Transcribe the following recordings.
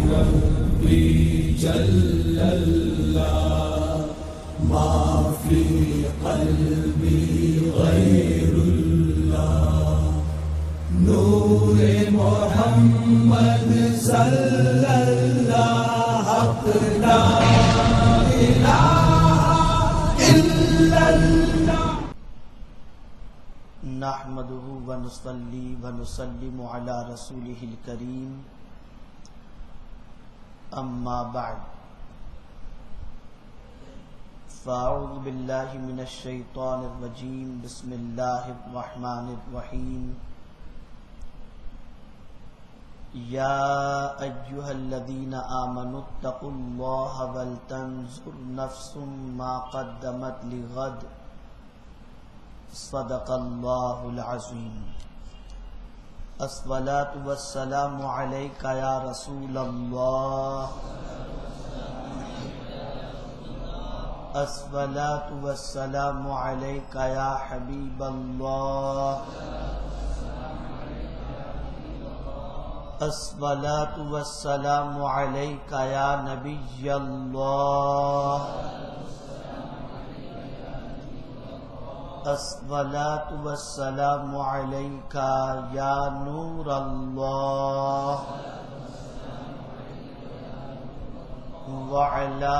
ربي جل الله ما في قلبي غير الله نور محمد صلى الله حق لا إله إلا الله نحمده ونصلي ونسلم على رسوله الكريم اما بعد فاعوذ باللہ من الشیطان الرجیم بسم اللہ الرحمن الرحیم یا ایہا الذین آمنوا اتقوا اللہ ولتنظر نفس ما قدمت لغد صدق اللہ العظیم الصلاۃ والسلام علیک یا رسول اللہ الصلاۃ والسلام علیک یا حبیب اللہ الصلاۃ والسلام علیک یا نبی اللہ الصلاۃ والسلام علیک یا نور اللہ وعلی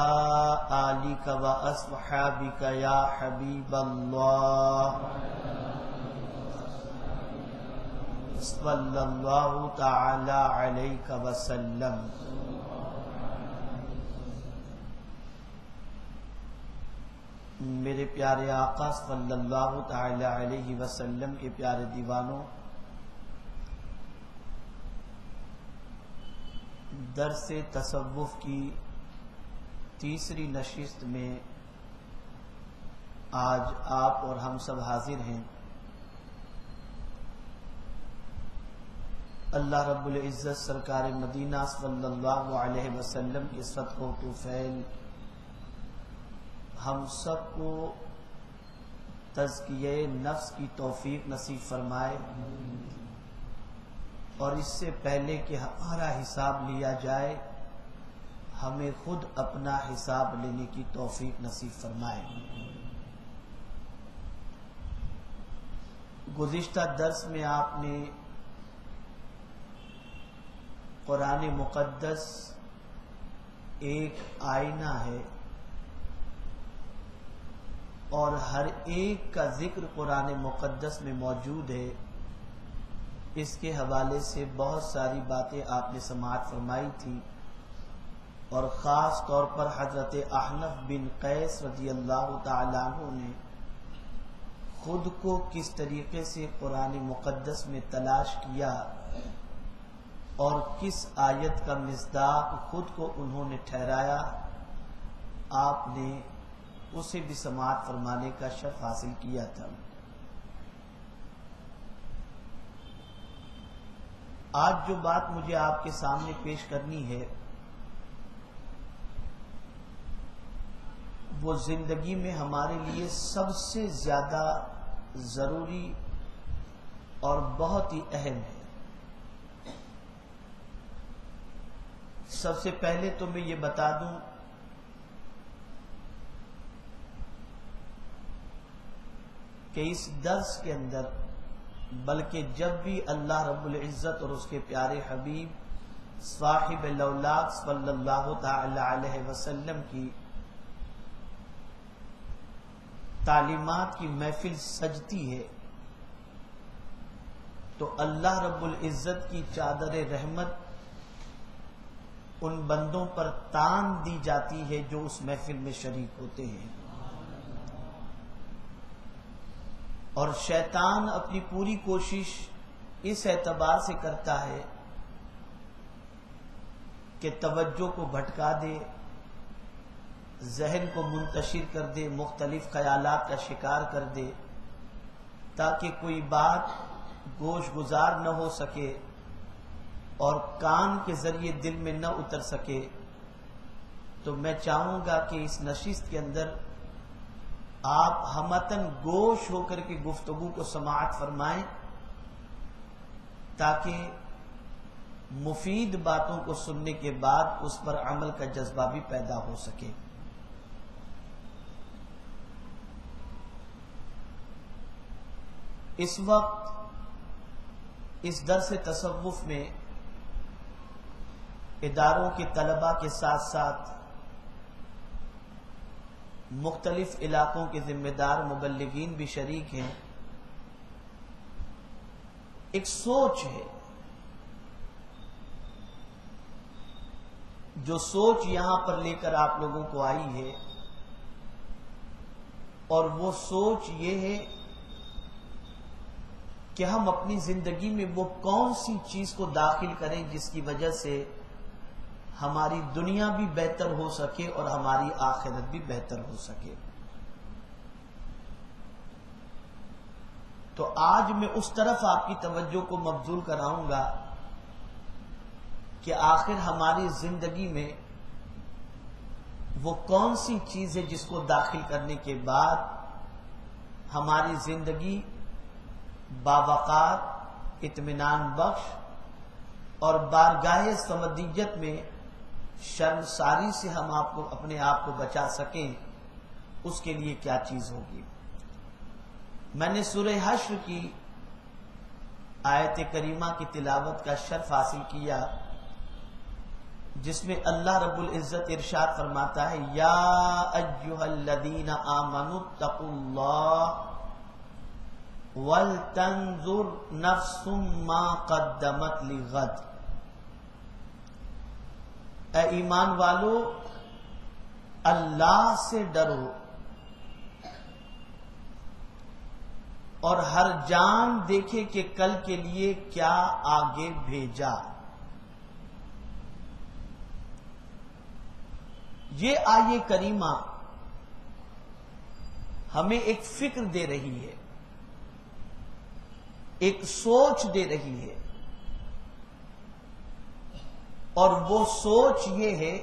آلک واصحابک یا حبیب اللہ صلی اللہ تعالی علیہ وسلم۔ میرے پیارے آقا صلی اللہ تعالی علیہ وسلم کے پیارے دیوانوں، درس تصوف کی تیسری نشست میں آج آپ اور ہم سب حاضر ہیں۔ اللہ رب العزت سرکار مدینہ صلی اللہ علیہ وسلم کے صدقہ و توفیل ہم سب کو تزکیہ نفس کی توفیق نصیب فرمائے، اور اس سے پہلے کہ ہمارا حساب لیا جائے ہمیں خود اپنا حساب لینے کی توفیق نصیب فرمائے۔ گزشتہ درس میں آپ نے قرآن مقدس ایک آئینہ ہے اور ہر ایک کا ذکر قرآن مقدس میں موجود ہے، اس کے حوالے سے بہت ساری باتیں آپ نے سماعت فرمائی تھی، اور خاص طور پر حضرت احنف بن قیس رضی اللہ تعالیٰ عنہ نے خود کو کس طریقے سے قرآن مقدس میں تلاش کیا اور کس آیت کا مصداق خود کو انہوں نے ٹھہرایا، آپ نے اسے بھی سماعت فرمانے کا شرف حاصل کیا تھا۔ آج جو بات مجھے آپ کے سامنے پیش کرنی ہے وہ زندگی میں ہمارے لیے سب سے زیادہ ضروری اور بہت ہی اہم ہے۔ سب سے پہلے تو میں یہ بتا دوں کہ اس درس کے اندر، بلکہ جب بھی اللہ رب العزت اور اس کے پیارے حبیب صاحب الاولاق صلی اللہ تعالی علیہ وسلم کی تعلیمات کی محفل سجتی ہے تو اللہ رب العزت کی چادر رحمت ان بندوں پر تان دی جاتی ہے جو اس محفل میں شریک ہوتے ہیں، اور شیطان اپنی پوری کوشش اس اعتبار سے کرتا ہے کہ توجہ کو بھٹکا دے، ذہن کو منتشر کر دے، مختلف خیالات کا شکار کر دے، تاکہ کوئی بات گوش گزار نہ ہو سکے اور کان کے ذریعے دل میں نہ اتر سکے۔ تو میں چاہوں گا کہ اس نشست کے اندر آپ ہمتن گوش ہو کر کے گفتگو کو سماعت فرمائیں، تاکہ مفید باتوں کو سننے کے بعد اس پر عمل کا جذبہ بھی پیدا ہو سکے۔ اس وقت اس درس تصوف میں اداروں کے طلباء کے ساتھ ساتھ مختلف علاقوں کے ذمہ دار مبلغین بھی شریک ہیں۔ ایک سوچ ہے، جو سوچ یہاں پر لے کر آپ لوگوں کو آئی ہے، اور وہ سوچ یہ ہے کہ ہم اپنی زندگی میں وہ کون سی چیز کو داخل کریں جس کی وجہ سے ہماری دنیا بھی بہتر ہو سکے اور ہماری آخرت بھی بہتر ہو سکے۔ تو آج میں اس طرف آپ کی توجہ کو مبذول کراؤں گا کہ آخر ہماری زندگی میں وہ کون سی چیز ہے جس کو داخل کرنے کے بعد ہماری زندگی باوقار، اطمینان بخش اور بارگاہ سمدیت میں شرمساری سے ہم اپنے آپ کو بچا سکیں، اس کے لیے کیا چیز ہوگی۔ میں نے سورہ حشر کی آیت کریمہ کی تلاوت کا شرف حاصل کیا، جس میں اللہ رب العزت ارشاد فرماتا ہے، یا ایھا الذین آمنوا اتقوا اللہ وَلْتَنْظُرْ نَفْسٌ مَا قَدَّمَتْ لِغَدٍ۔ اے ایمان والو، اللہ سے ڈرو اور ہر جان دیکھے کہ کل کے لیے کیا آگے بھیجا۔ یہ آیے کریمہ ہمیں ایک فکر دے رہی ہے، ایک سوچ دے رہی ہے، اور وہ سوچ یہ ہے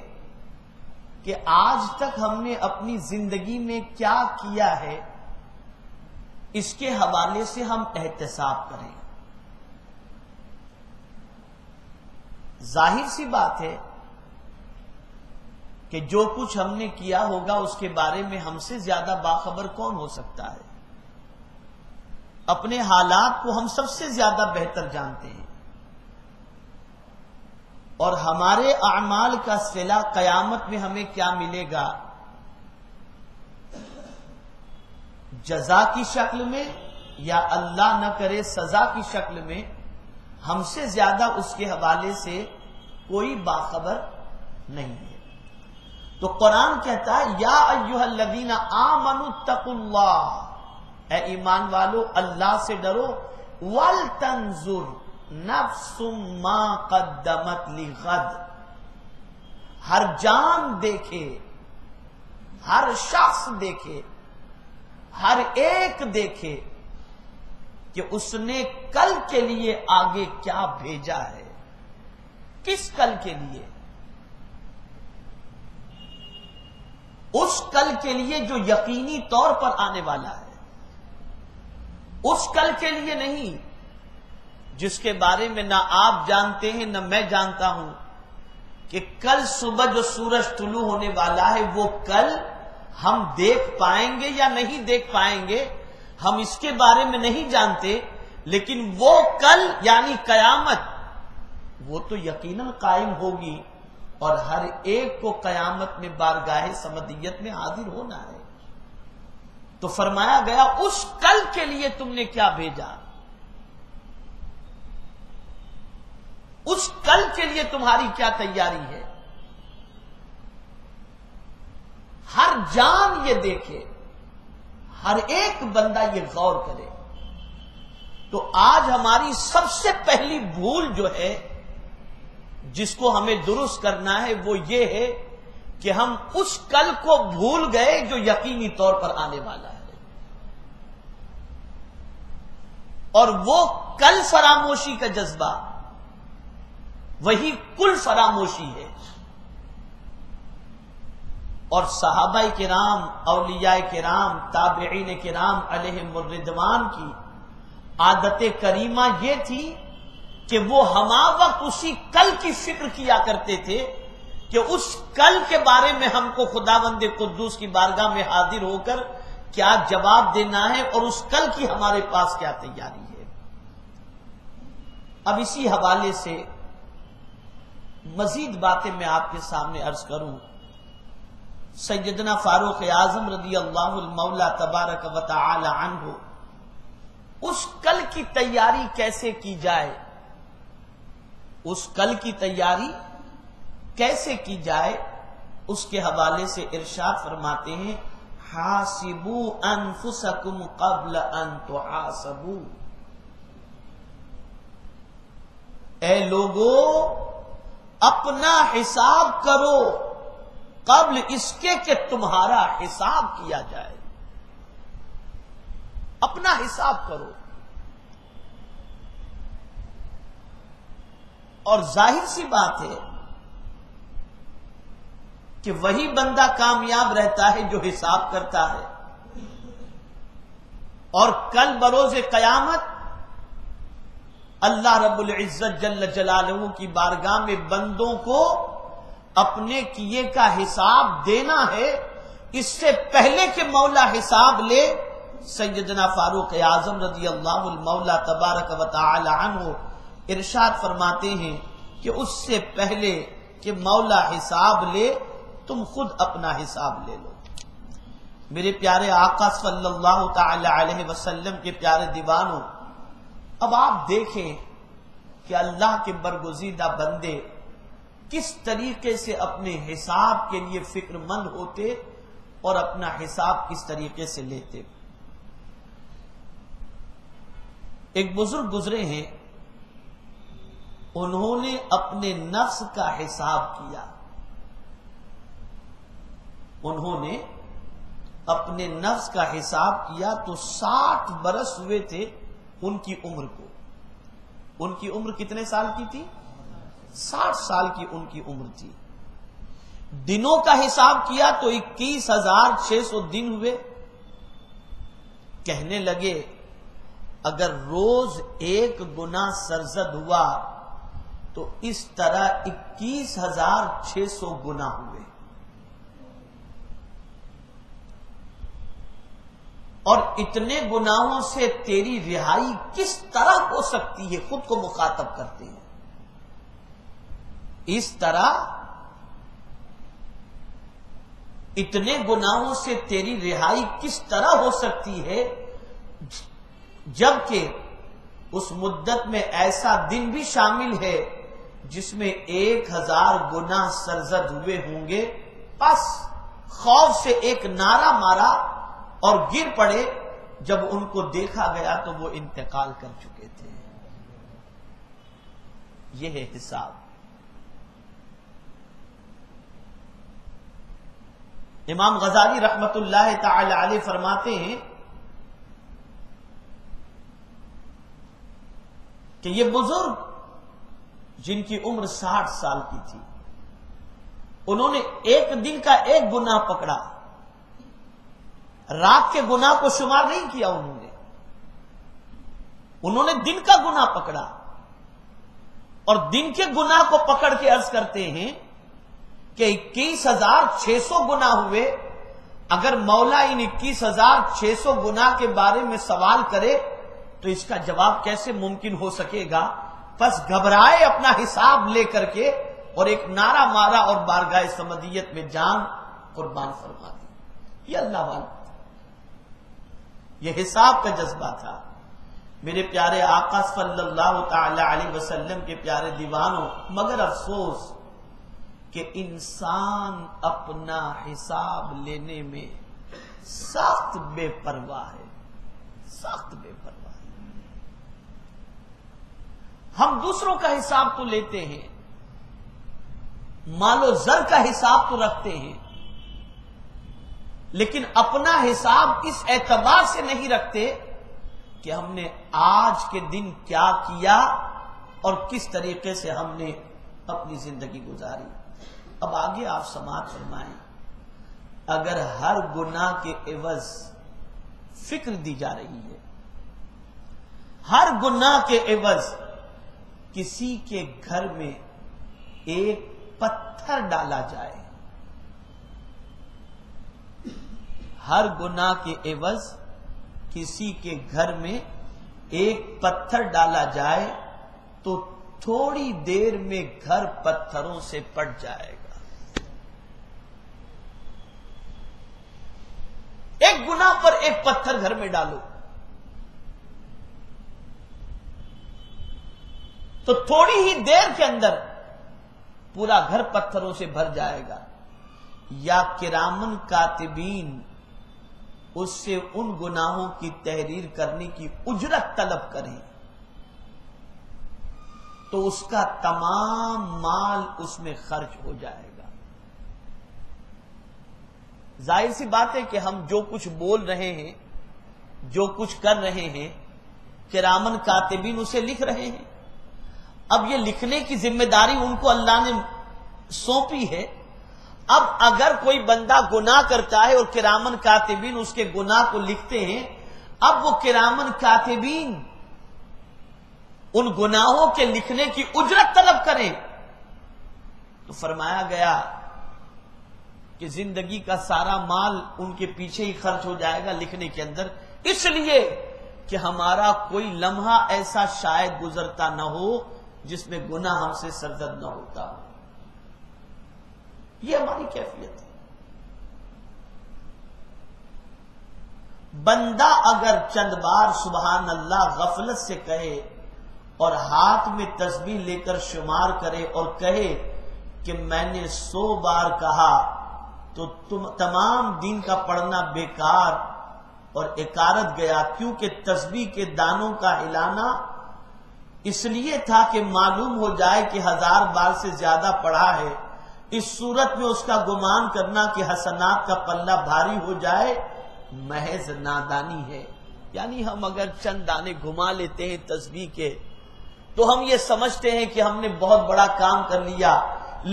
کہ آج تک ہم نے اپنی زندگی میں کیا کیا ہے، اس کے حوالے سے ہم احتساب کریں۔ ظاہر سی بات ہے کہ جو کچھ ہم نے کیا ہوگا اس کے بارے میں ہم سے زیادہ باخبر کون ہو سکتا ہے؟ اپنے حالات کو ہم سب سے زیادہ بہتر جانتے ہیں، اور ہمارے اعمال کا صلہ قیامت میں ہمیں کیا ملے گا، جزا کی شکل میں یا اللہ نہ کرے سزا کی شکل میں، ہم سے زیادہ اس کے حوالے سے کوئی باخبر نہیں ہے۔ تو قرآن کہتا ہے، یا ایھا الذین آمنوا اتقوا اللہ، اے ایمان والو اللہ سے ڈرو، وَلْتَنْظُرْ نَفْسٌ مَا قَدَّمَتْ لِغَدٍ، ہر جان دیکھے، ہر شخص دیکھے، ہر ایک دیکھے کہ اس نے کل کے لیے آگے کیا بھیجا ہے۔ کس کل کے لیے؟ اس کل کے لیے جو یقینی طور پر آنے والا ہے، اس کل کے لیے نہیں جس کے بارے میں نہ آپ جانتے ہیں نہ میں جانتا ہوں کہ کل صبح جو سورج طلوع ہونے والا ہے وہ کل ہم دیکھ پائیں گے یا نہیں دیکھ پائیں گے، ہم اس کے بارے میں نہیں جانتے، لیکن وہ کل یعنی قیامت وہ تو یقیناً قائم ہوگی، اور ہر ایک کو قیامت میں بارگاہ سمدیت میں حاضر ہونا ہے۔ تو فرمایا گیا اس کل کے لیے تم نے کیا بھیجا، اس کل کے لیے تمہاری کیا تیاری ہے۔ ہر جان یہ دیکھے، ہر ایک بندہ یہ غور کرے۔ تو آج ہماری سب سے پہلی بھول جو ہے جس کو ہمیں درست کرنا ہے وہ یہ ہے کہ ہم اس کل کو بھول گئے جو یقینی طور پر آنے والا ہے، اور وہ کل فراموشی کا جذبہ وہی کل فراموشی ہے۔ اور صحابہ کرام، اولیاء کرام، تابعین کرام علیہم الرضوان کی عادت کریمہ یہ تھی کہ وہ ہما وقت اسی کل کی فکر کیا کرتے تھے کہ اس کل کے بارے میں ہم کو خداوند قدوس کی بارگاہ میں حاضر ہو کر کیا جواب دینا ہے اور اس کل کی ہمارے پاس کیا تیاری ہے۔ اب اسی حوالے سے مزید باتیں میں آپ کے سامنے عرض کروں۔ سیدنا فاروق اعظم رضی اللہ المولا تبارک و تعالی عنہ، اس کل کی تیاری کیسے کی جائے، اس کل کی تیاری کیسے کی جائے، اس کے حوالے سے ارشاد فرماتے ہیں حاسبوا انفسکم قبل ان تحاسبوا، اے لوگو اپنا حساب کرو قبل اس کے کہ تمہارا حساب کیا جائے، اپنا حساب کرو۔ اور ظاہر سی بات ہے کہ وہی بندہ کامیاب رہتا ہے جو حساب کرتا ہے، اور کل بروز قیامت اللہ رب العزت جل جلالہ کی بارگاہ میں بندوں کو اپنے کیے کا حساب دینا ہے۔ اس سے پہلے کہ مولا حساب لے، سیدنا فاروق اعظم رضی اللہ المولا تبارک و تعالی عنہ ارشاد فرماتے ہیں کہ اس سے پہلے کہ مولا حساب لے تم خود اپنا حساب لے لو۔ میرے پیارے آقا صلی اللہ تعالی علیہ وسلم کے پیارے دیوانوں، اب آپ دیکھیں کہ اللہ کے برگزیدہ بندے کس طریقے سے اپنے حساب کے لیے فکر مند ہوتے اور اپنا حساب کس طریقے سے لیتے۔ ایک بزرگ گزرے ہیں، انہوں نے اپنے نفس کا حساب کیا، انہوں نے اپنے نفس کا حساب کیا تو 60 برس ہوئے تھے ان کی عمر کو۔ ان کی عمر کتنے سال کی تھی؟ 60 سال کی ان کی عمر تھی۔ دنوں کا حساب کیا تو 21,600 دن ہوئے۔ کہنے لگے اگر روز ایک گنا سرزد ہوا تو اس طرح 21,600 گنا ہوئے، اور اتنے گناہوں سے تیری رہائی کس طرح ہو سکتی ہے؟ خود کو مخاطب کرتے ہیں۔ اس طرح اتنے گناہوں سے تیری رہائی کس طرح ہو سکتی ہے جبکہ اس مدت میں ایسا دن بھی شامل ہے جس میں 1000 گناہ سرزد ہوئے ہوں گے۔ بس خوف سے ایک نعرہ مارا اور گر پڑے، جب ان کو دیکھا گیا تو وہ انتقال کر چکے تھے۔ یہ ہے حساب۔ امام غزالی رحمت اللہ تعالی علیہ فرماتے ہیں کہ یہ بزرگ جن کی عمر 60 سال کی تھی، انہوں نے ایک دن کا ایک گناہ پکڑا، رات کے گناہ کو شمار نہیں کیا۔ انہوں نے دن کا گناہ پکڑا، اور دن کے گناہ کو پکڑ کے عرض کرتے ہیں کہ 21,600 گناہ ہوئے۔ اگر مولا ان 21,600 گناہ کے بارے میں سوال کرے تو اس کا جواب کیسے ممکن ہو سکے گا؟ بس گھبرائے اپنا حساب لے کر کے اور ایک نعرہ مارا اور بارگاہ سمدیت میں جان قربان فرما دی۔ یہ اللہ والا، یہ حساب کا جذبہ تھا۔ میرے پیارے آقا صلی اللہ تعالی علیہ وسلم کے پیارے دیوانوں، مگر افسوس کہ انسان اپنا حساب لینے میں سخت بے پرواہ ہے، سخت بے پرواہ ہے۔ ہم دوسروں کا حساب تو لیتے ہیں، مال و زر کا حساب تو رکھتے ہیں، لیکن اپنا حساب اس اعتبار سے نہیں رکھتے کہ ہم نے آج کے دن کیا کیا اور کس طریقے سے ہم نے اپنی زندگی گزاری۔ اب آگے آپ سماعت فرمائیں، اگر ہر گناہ کے عوض فکر دی جا رہی ہے، ہر گناہ کے عوض کسی کے گھر میں ایک پتھر ڈالا جائے، ہر گناہ کے عوض کسی کے گھر میں ایک پتھر ڈالا جائے تو تھوڑی دیر میں گھر پتھروں سے پٹ جائے گا۔ ایک گناہ پر ایک پتھر گھر میں ڈالو تو تھوڑی ہی دیر کے اندر پورا گھر پتھروں سے بھر جائے گا۔ یا کرامن کاتبین اس سے ان گناہوں کی تحریر کرنے کی اجرت طلب کریں تو اس کا تمام مال اس میں خرچ ہو جائے گا۔ ظاہر سی بات ہے کہ ہم جو کچھ بول رہے ہیں، جو کچھ کر رہے ہیں، کرامن کاتبین اسے لکھ رہے ہیں۔ اب یہ لکھنے کی ذمہ داری ان کو اللہ نے سونپی ہے۔ اب اگر کوئی بندہ گناہ کرتا ہے اور کرامن کاتبین اس کے گناہ کو لکھتے ہیں، اب وہ کرامن کاتبین ان گناہوں کے لکھنے کی اجرت طلب کریں تو فرمایا گیا کہ زندگی کا سارا مال ان کے پیچھے ہی خرچ ہو جائے گا لکھنے کے اندر، اس لیے کہ ہمارا کوئی لمحہ ایسا شاید گزرتا نہ ہو جس میں گناہ ہم سے سرزد نہ ہوتا۔ یہ ہماری کیفیت ہے۔ بندہ اگر چند بار سبحان اللہ غفلت سے کہے اور ہاتھ میں تسبیح لے کر شمار کرے اور کہے کہ میں نے 100 بار کہا تو تمام دین کا پڑھنا بیکار اور اکارت گیا، کیونکہ تسبیح کے دانوں کا ہلانا اس لیے تھا کہ معلوم ہو جائے کہ 1000 بار سے زیادہ پڑھا ہے۔ اس صورت میں اس کا گمان کرنا کہ حسنات کا پلہ بھاری ہو جائے محض نادانی ہے۔ یعنی ہم اگر چند دانے گھما لیتے ہیں تسبیح کے تو ہم یہ سمجھتے ہیں کہ ہم نے بہت بڑا کام کر لیا،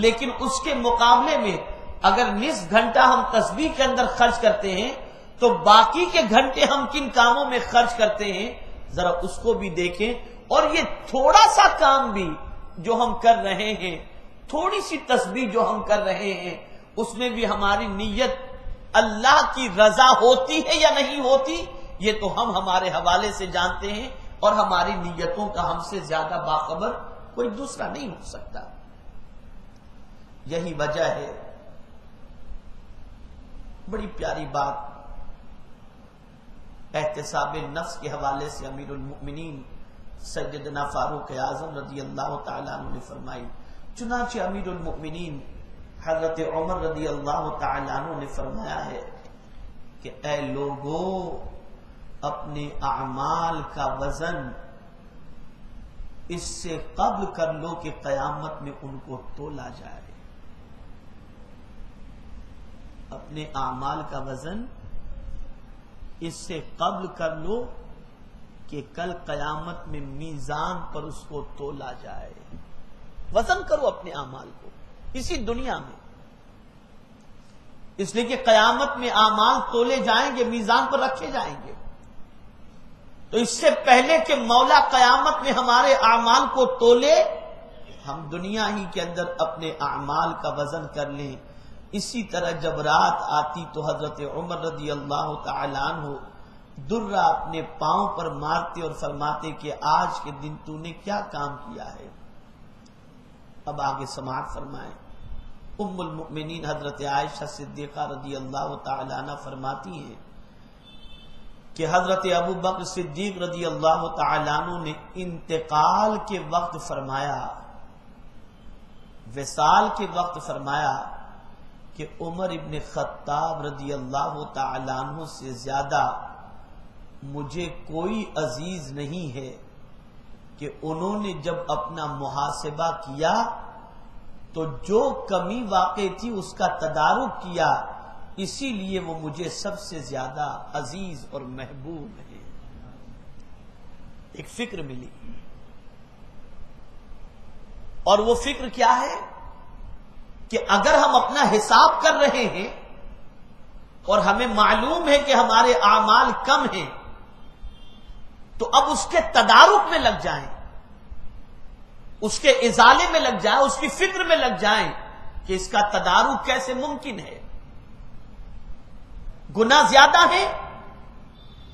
لیکن اس کے مقابلے میں اگر نصف گھنٹہ ہم تسبیح کے اندر خرچ کرتے ہیں تو باقی کے گھنٹے ہم کن کاموں میں خرچ کرتے ہیں ذرا اس کو بھی دیکھیں۔ اور یہ تھوڑا سا کام بھی جو ہم کر رہے ہیں، تھوڑی سی تسبیح جو ہم کر رہے ہیں، اس میں بھی ہماری نیت اللہ کی رضا ہوتی ہے یا نہیں ہوتی، یہ تو ہم ہمارے حوالے سے جانتے ہیں، اور ہماری نیتوں کا ہم سے زیادہ باخبر کوئی دوسرا نہیں ہو سکتا۔ یہی وجہ ہے، بڑی پیاری بات احتساب نفس کے حوالے سے امیر المؤمنین سیدنا فاروق اعظم رضی اللہ تعالیٰ عنہ نے فرمائی۔ چنانچہ امیر المؤمنین حضرت عمر رضی اللہ تعالیٰ عنہ نے فرمایا ہے کہ اے لوگو، اپنے اعمال کا وزن اس سے قبل کر لو کہ قیامت میں ان کو تولا جائے۔ اپنے اعمال کا وزن اس سے قبل کر لو کہ کل قیامت میں میزان پر اس کو تولا جائے۔ وزن کرو اپنے اعمال کو اسی دنیا میں، اس لیے کہ قیامت میں اعمال تولے جائیں گے، میزان پر رکھے جائیں گے۔ تو اس سے پہلے کہ مولا قیامت میں ہمارے اعمال کو تولے، ہم دنیا ہی کے اندر اپنے اعمال کا وزن کر لیں۔ اسی طرح جب رات آتی تو حضرت عمر رضی اللہ تعالیٰ عنہ درہ اپنے پاؤں پر مارتے اور فرماتے کہ آج کے دن تو نے کیا کام کیا ہے۔ اب آگے سماعت فرمائیں۔ ام المؤمنین حضرت عائشہ صدیقہ رضی اللہ تعالیٰ عنہ فرماتی ہیں کہ حضرت ابو بکر صدیق رضی اللہ تعالیٰ عنہ نے انتقال کے وقت فرمایا، وصال کے وقت فرمایا کہ عمر ابن خطاب رضی اللہ تعالیٰ عنہ سے زیادہ مجھے کوئی عزیز نہیں ہے کہ انہوں نے جب اپنا محاسبہ کیا تو جو کمی واقع تھی اس کا تدارک کیا، اسی لیے وہ مجھے سب سے زیادہ عزیز اور محبوب ہے۔ ایک فکر ملی، اور وہ فکر کیا ہے کہ اگر ہم اپنا حساب کر رہے ہیں اور ہمیں معلوم ہے کہ ہمارے اعمال کم ہیں تو اب اس کے تدارک میں لگ جائیں۔ اس کے ازالے میں لگ جائیں، اس کی فکر میں لگ جائیں کہ اس کا تدارک کیسے ممکن ہے. گناہ زیادہ ہے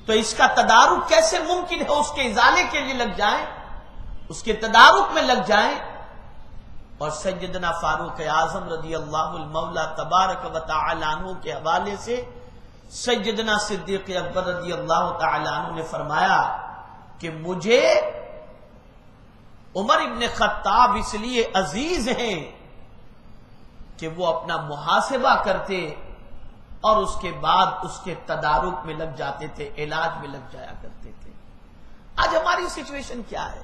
تو اس کا تدارک کیسے ممکن ہے، اس کے ازالے کے لیے لگ جائیں، اس کے تدارک میں لگ جائیں. اور سیدنا فاروق اعظم رضی اللہ المولا تبارک و تعالی عنہ کے حوالے سے سیدنا صدیق اکبر رضی اللہ تعالی عنہ نے فرمایا کہ مجھے عمر ابن خطاب اس لیے عزیز ہیں کہ وہ اپنا محاسبہ کرتے اور اس کے بعد اس کے تدارک میں لگ جاتے تھے، علاج میں لگ جایا کرتے تھے. آج ہماری سچویشن کیا ہے؟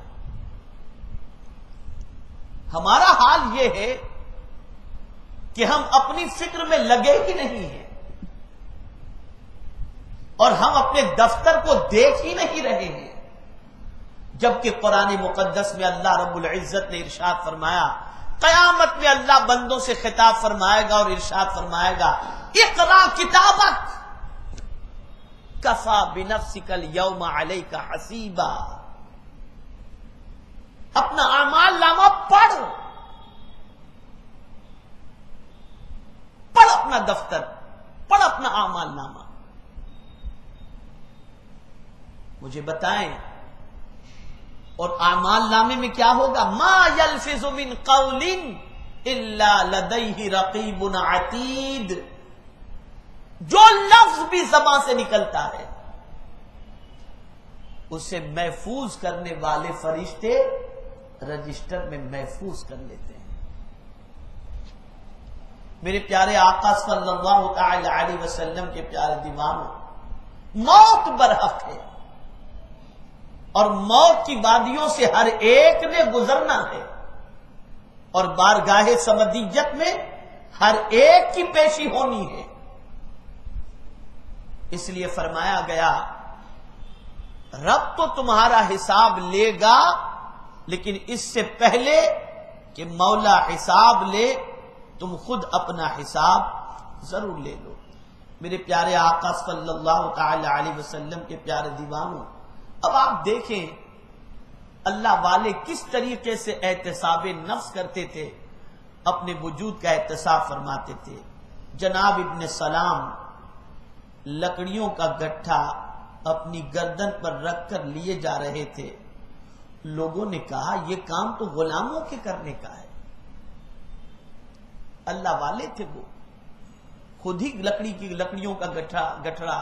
ہمارا حال یہ ہے کہ ہم اپنی فکر میں لگے ہی نہیں ہیں اور ہم اپنے دفتر کو دیکھ ہی نہیں رہے ہیں، جبکہ قرآن مقدس میں اللہ رب العزت نے ارشاد فرمایا، قیامت میں اللہ بندوں سے خطاب فرمائے گا اور ارشاد فرمائے گا، اقرا کتابک کفا بنفسک اليوم علیک حسیبا. اپنا اعمال نامہ پڑھ اپنا دفتر، پڑھ اپنا اعمال نامہ. مجھے بتائیں اور اعمال نامے میں کیا ہوگا؟ ما یلفظ من قول الا لدیہ رقیب عتید. جو لفظ بھی زبان سے نکلتا ہے اسے محفوظ کرنے والے فرشتے رجسٹر میں محفوظ کر لیتے ہیں. میرے پیارے آقا صلی اللہ تعالی علیہ وسلم کے پیارے دیوانوں، موت برحق ہے اور موت کی وادیوں سے ہر ایک نے گزرنا ہے اور بارگاہ سمدیت میں ہر ایک کی پیشی ہونی ہے. اس لیے فرمایا گیا رب تو تمہارا حساب لے گا، لیکن اس سے پہلے کہ مولا حساب لے تم خود اپنا حساب ضرور لے لو. میرے پیارے آقا صلی اللہ تعالی علیہ وسلم کے پیارے دیوانوں، اب آپ دیکھیں اللہ والے کس طریقے سے احتساب نفس کرتے تھے، اپنے وجود کا احتساب فرماتے تھے. جناب ابن سلام لکڑیوں کا گٹھا اپنی گردن پر رکھ کر لیے جا رہے تھے. لوگوں نے کہا یہ کام تو غلاموں کے کرنے کا ہے. اللہ والے تھے، وہ خود ہی لکڑیوں کا گٹھڑا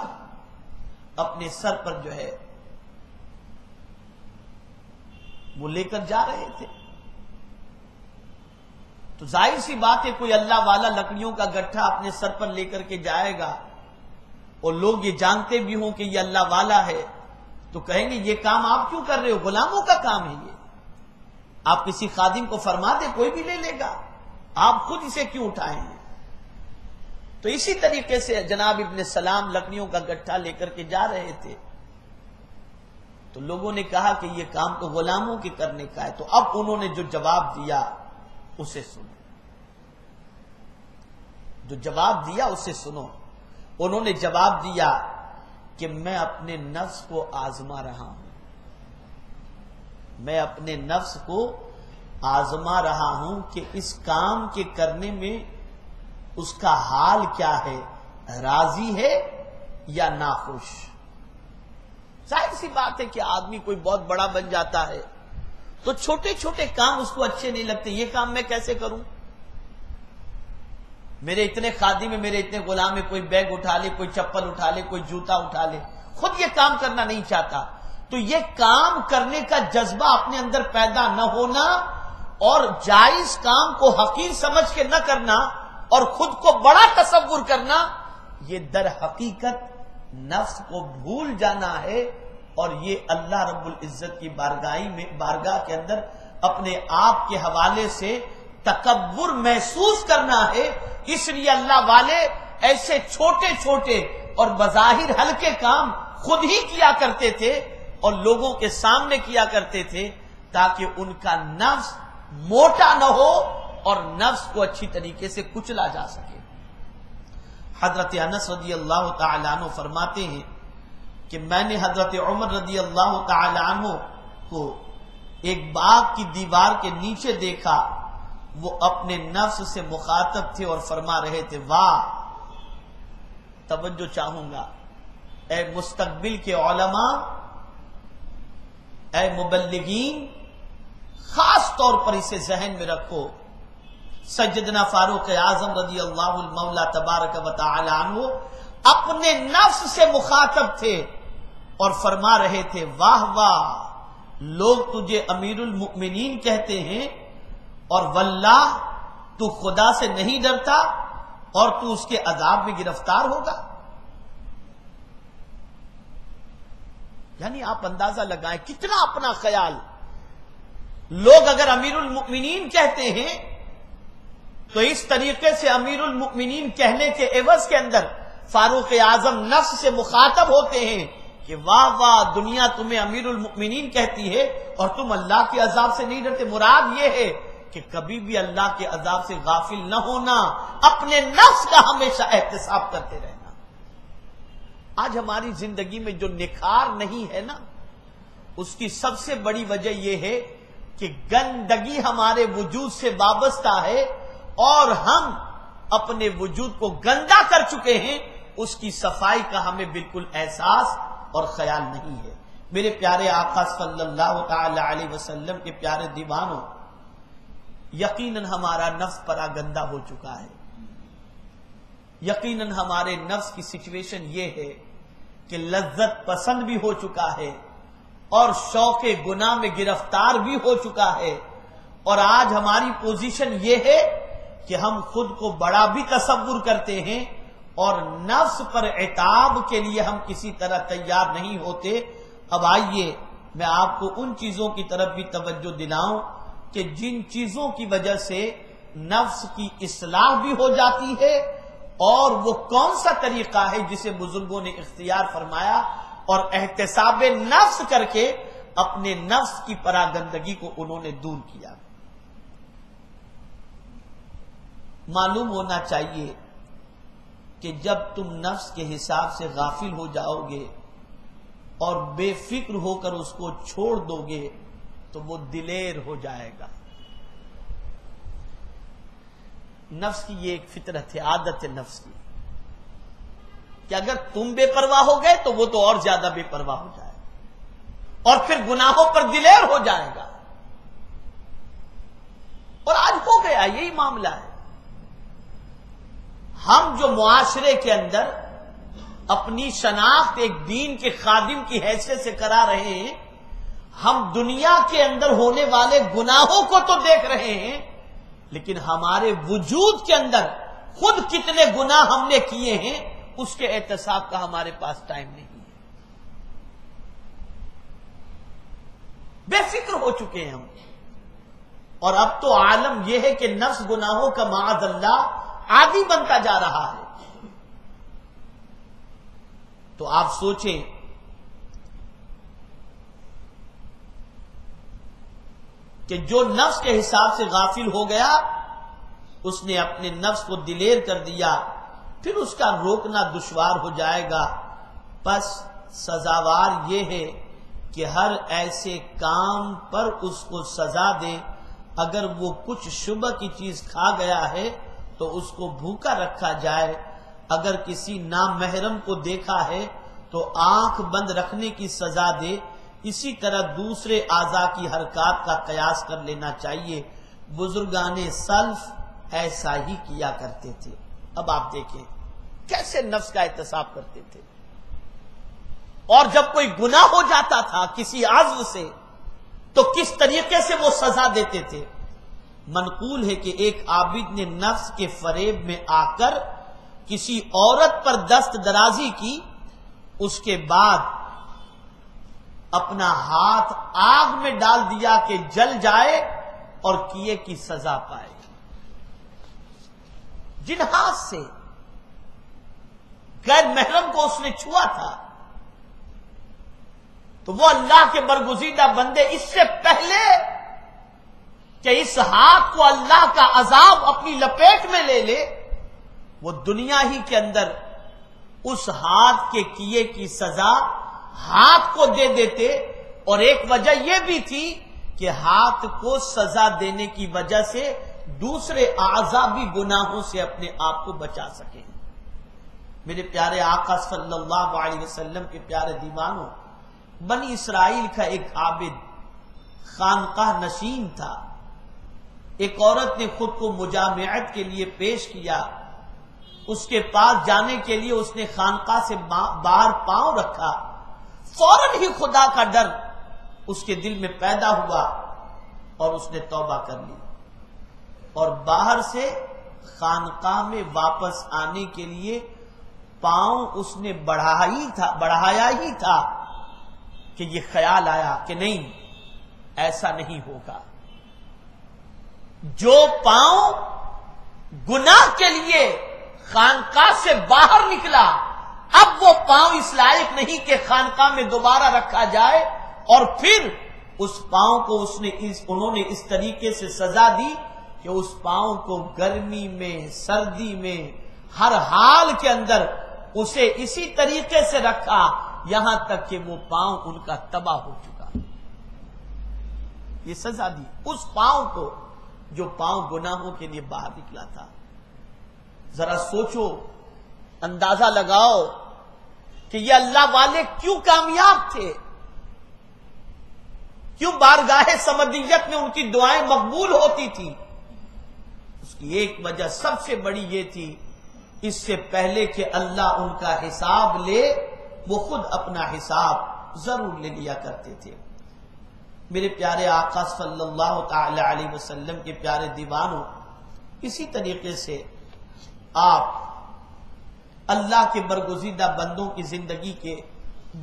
اپنے سر پر جو ہے وہ لے کر جا رہے تھے. تو ظاہر سی بات ہے کوئی اللہ والا لکڑیوں کا گٹھا اپنے سر پر لے کر کے جائے گا اور لوگ یہ جانتے بھی ہوں کہ یہ اللہ والا ہے تو کہیں گے یہ کام آپ کیوں کر رہے ہو، غلاموں کا کام ہے یہ. آپ کسی خادم کو فرما دیں کوئی بھی لے لے گا، آپ خود اسے کیوں اٹھائیں گے؟ تو اسی طریقے سے جناب ابن سلام لکڑیوں کا گٹھا لے کر کے جا رہے تھے. تو لوگوں نے کہا کہ یہ کام تو غلاموں کے کرنے کا ہے. تو اب انہوں نے جو جواب دیا اسے سنو، جو جواب دیا اسے سنو. انہوں نے جواب دیا کہ میں اپنے نفس کو آزما رہا ہوں، میں اپنے نفس کو آزما رہا ہوں کہ اس کام کے کرنے میں اس کا حال کیا ہے، راضی ہے یا ناخوش. ظاہر سی بات ہے کہ آدمی کوئی بہت بڑا بن جاتا ہے تو چھوٹے چھوٹے کام اس کو اچھے نہیں لگتے. یہ کام میں کیسے کروں، میرے اتنے خادم میں، میرے اتنے غلام میں، کوئی بیگ اٹھا لے، کوئی چپل اٹھا لے، کوئی جوتا اٹھا لے، خود یہ کام کرنا نہیں چاہتا. تو یہ کام کرنے کا جذبہ اپنے اندر پیدا نہ ہونا اور جائز کام کو حقیر سمجھ کے نہ کرنا اور خود کو بڑا تصور کرنا، یہ در حقیقت نفس کو بھول جانا ہے اور یہ اللہ رب العزت کی بارگاہ کے اندر اپنے آپ کے حوالے سے تکبر محسوس کرنا ہے. اس لیے اللہ والے ایسے چھوٹے چھوٹے اور بظاہر ہلکے کام خود ہی کیا کرتے تھے اور لوگوں کے سامنے کیا کرتے تھے تاکہ ان کا نفس موٹا نہ ہو اور نفس کو اچھی طریقے سے کچلا جا سکے. حضرت انس رضی اللہ تعالی عنہ فرماتے ہیں کہ میں نے حضرت عمر رضی اللہ تعالی عنہ کو ایک باغ کی دیوار کے نیچے دیکھا، وہ اپنے نفس سے مخاطب تھے اور فرما رہے تھے واہ، توجہ چاہوں گا اے مستقبل کے علماء، اے مبلغین، خاص طور پر اسے ذہن میں رکھو، سیدنا فاروق اعظم رضی اللہ المولا تبارک و تعالی عنہ اپنے نفس سے مخاطب تھے اور فرما رہے تھے واہ واہ، لوگ تجھے امیر المؤمنین کہتے ہیں اور واللہ تو خدا سے نہیں ڈرتا اور تو اس کے عذاب میں گرفتار ہوگا۔ یعنی آپ اندازہ لگائیں کتنا اپنا خیال۔ لوگ اگر امیر المؤمنین کہتے ہیں تو اس طریقے سے امیر المؤمنین کہنے کے عوض کے اندر فاروق اعظم نفس سے مخاطب ہوتے ہیں کہ واہ واہ، دنیا تمہیں امیر المؤمنین کہتی ہے اور تم اللہ کے عذاب سے نہیں ڈرتے۔ مراد یہ ہے کہ کبھی بھی اللہ کے عذاب سے غافل نہ ہونا، اپنے نفس کا ہمیشہ احتساب کرتے رہنا۔ آج ہماری زندگی میں جو نکھار نہیں ہے نا، اس کی سب سے بڑی وجہ یہ ہے کہ گندگی ہمارے وجود سے وابستہ ہے اور ہم اپنے وجود کو گندا کر چکے ہیں، اس کی صفائی کا ہمیں بالکل احساس اور خیال نہیں ہے۔ میرے پیارے آقا صلی اللہ تعالی علیہ وسلم کے پیارے دیوانوں، یقیناً ہمارا نفس پرا گندا ہو چکا ہے۔ یقیناً ہمارے نفس کی سچویشن یہ ہے کہ لذت پسند بھی ہو چکا ہے اور شوق گناہ میں گرفتار بھی ہو چکا ہے، اور آج ہماری پوزیشن یہ ہے کہ ہم خود کو بڑا بھی تصور کرتے ہیں اور نفس پر عتاب کے لیے ہم کسی طرح تیار نہیں ہوتے۔ اب آئیے میں آپ کو ان چیزوں کی طرف بھی توجہ دلاؤں کہ جن چیزوں کی وجہ سے نفس کی اصلاح بھی ہو جاتی ہے، اور وہ کون سا طریقہ ہے جسے بزرگوں نے اختیار فرمایا اور احتساب نفس کر کے اپنے نفس کی پراگندگی کو انہوں نے دور کیا۔ معلوم ہونا چاہیے کہ جب تم نفس کے حساب سے غافل ہو جاؤ گے اور بے فکر ہو کر اس کو چھوڑ دو گے تو وہ دلیر ہو جائے گا۔ نفس کی یہ ایک فطرت ہے، عادت ہے نفس کی کہ اگر تم بے پرواہ ہو گئے تو وہ تو اور زیادہ بے پرواہ ہو جائے اور پھر گناہوں پر دلیر ہو جائے گا۔ اور آج ہو گیا یہی معاملہ ہے۔ ہم جو معاشرے کے اندر اپنی شناخت ایک دین کے خادم کی حیثیت سے کرا رہے ہیں، ہم دنیا کے اندر ہونے والے گناہوں کو تو دیکھ رہے ہیں، لیکن ہمارے وجود کے اندر خود کتنے گناہ ہم نے کیے ہیں اس کے احتساب کا ہمارے پاس ٹائم نہیں ہے۔ بے فکر ہو چکے ہیں ہم، اور اب تو عالم یہ ہے کہ نفس گناہوں کا معاذ اللہ عادی بنتا جا رہا ہے۔ تو آپ سوچیں کہ جو نفس کے حساب سے غافل ہو گیا، اس نے اپنے نفس کو دلیر کر دیا، پھر اس کا روکنا دشوار ہو جائے گا۔ پس سزاوار یہ ہے کہ ہر ایسے کام پر اس کو سزا دے۔ اگر وہ کچھ شبہ کی چیز کھا گیا ہے تو اس کو بھوکا رکھا جائے، اگر کسی نامحرم کو دیکھا ہے تو آنکھ بند رکھنے کی سزا دے۔ اسی طرح دوسرے اعضاء کی حرکات کا قیاس کر لینا چاہیے۔ بزرگان سلف ایسا ہی کیا کرتے تھے۔ اب آپ دیکھیں کیسے نفس کا احتساب کرتے تھے، اور جب کوئی گناہ ہو جاتا تھا کسی عضو سے تو کس طریقے سے وہ سزا دیتے تھے۔ منقول ہے کہ ایک عابد نے نفس کے فریب میں آ کر کسی عورت پر دست درازی کی، اس کے بعد اپنا ہاتھ آگ میں ڈال دیا کہ جل جائے اور کیے کی سزا پائے۔ جن ہاتھ سے غیر محرم کو اس نے چھوا تھا، تو وہ اللہ کے برگزیدہ بندے اس سے پہلے کہ اس ہاتھ کو اللہ کا عذاب اپنی لپیٹ میں لے لے، وہ دنیا ہی کے اندر اس ہاتھ کے کیے کی سزا ہاتھ کو دے دیتے۔ اور ایک وجہ یہ بھی تھی کہ ہاتھ کو سزا دینے کی وجہ سے دوسرے اعضاء بھی گناہوں سے اپنے آپ کو بچا سکیں۔ میرے پیارے آقا صلی اللہ علیہ وسلم کے پیارے دیوانوں، بنی اسرائیل کا ایک عابد خانقاہ نشین تھا۔ ایک عورت نے خود کو مجامعت کے لیے پیش کیا، اس کے پاس جانے کے لیے اس نے خانقاہ سے باہر پاؤں رکھا، فوراً ہی خدا کا ڈر اس کے دل میں پیدا ہوا اور اس نے توبہ کر لی، اور باہر سے خانقاہ میں واپس آنے کے لیے پاؤں اس نے بڑھایا ہی تھا کہ یہ خیال آیا کہ نہیں، ایسا نہیں ہوگا۔ جو پاؤں گناہ کے لیے خانقاہ سے باہر نکلا، اب وہ پاؤں اس لائق نہیں کہ خانقاہ میں دوبارہ رکھا جائے، اور پھر اس پاؤں کو انہوں نے اس طریقے سے سزا دی کہ اس پاؤں کو گرمی میں، سردی میں، ہر حال کے اندر اسے اسی طریقے سے رکھا یہاں تک کہ وہ پاؤں ان کا تباہ ہو چکا۔ یہ سزا دی اس پاؤں کو جو پاؤں گناہوں کے لیے باہر نکلا تھا۔ ذرا سوچو، اندازہ لگاؤ کہ یہ اللہ والے کیوں کامیاب تھے، کیوں بارگاہ سمدیت میں ان کی دعائیں مقبول ہوتی تھی۔ اس کی ایک وجہ سب سے بڑی یہ تھی، اس سے پہلے کہ اللہ ان کا حساب لے وہ خود اپنا حساب ضرور لے لیا کرتے تھے۔ میرے پیارے آقا صلی اللہ تعالی علیہ وسلم کے پیارے دیوانوں، اسی طریقے سے آپ اللہ کے برگزیدہ بندوں کی زندگی کے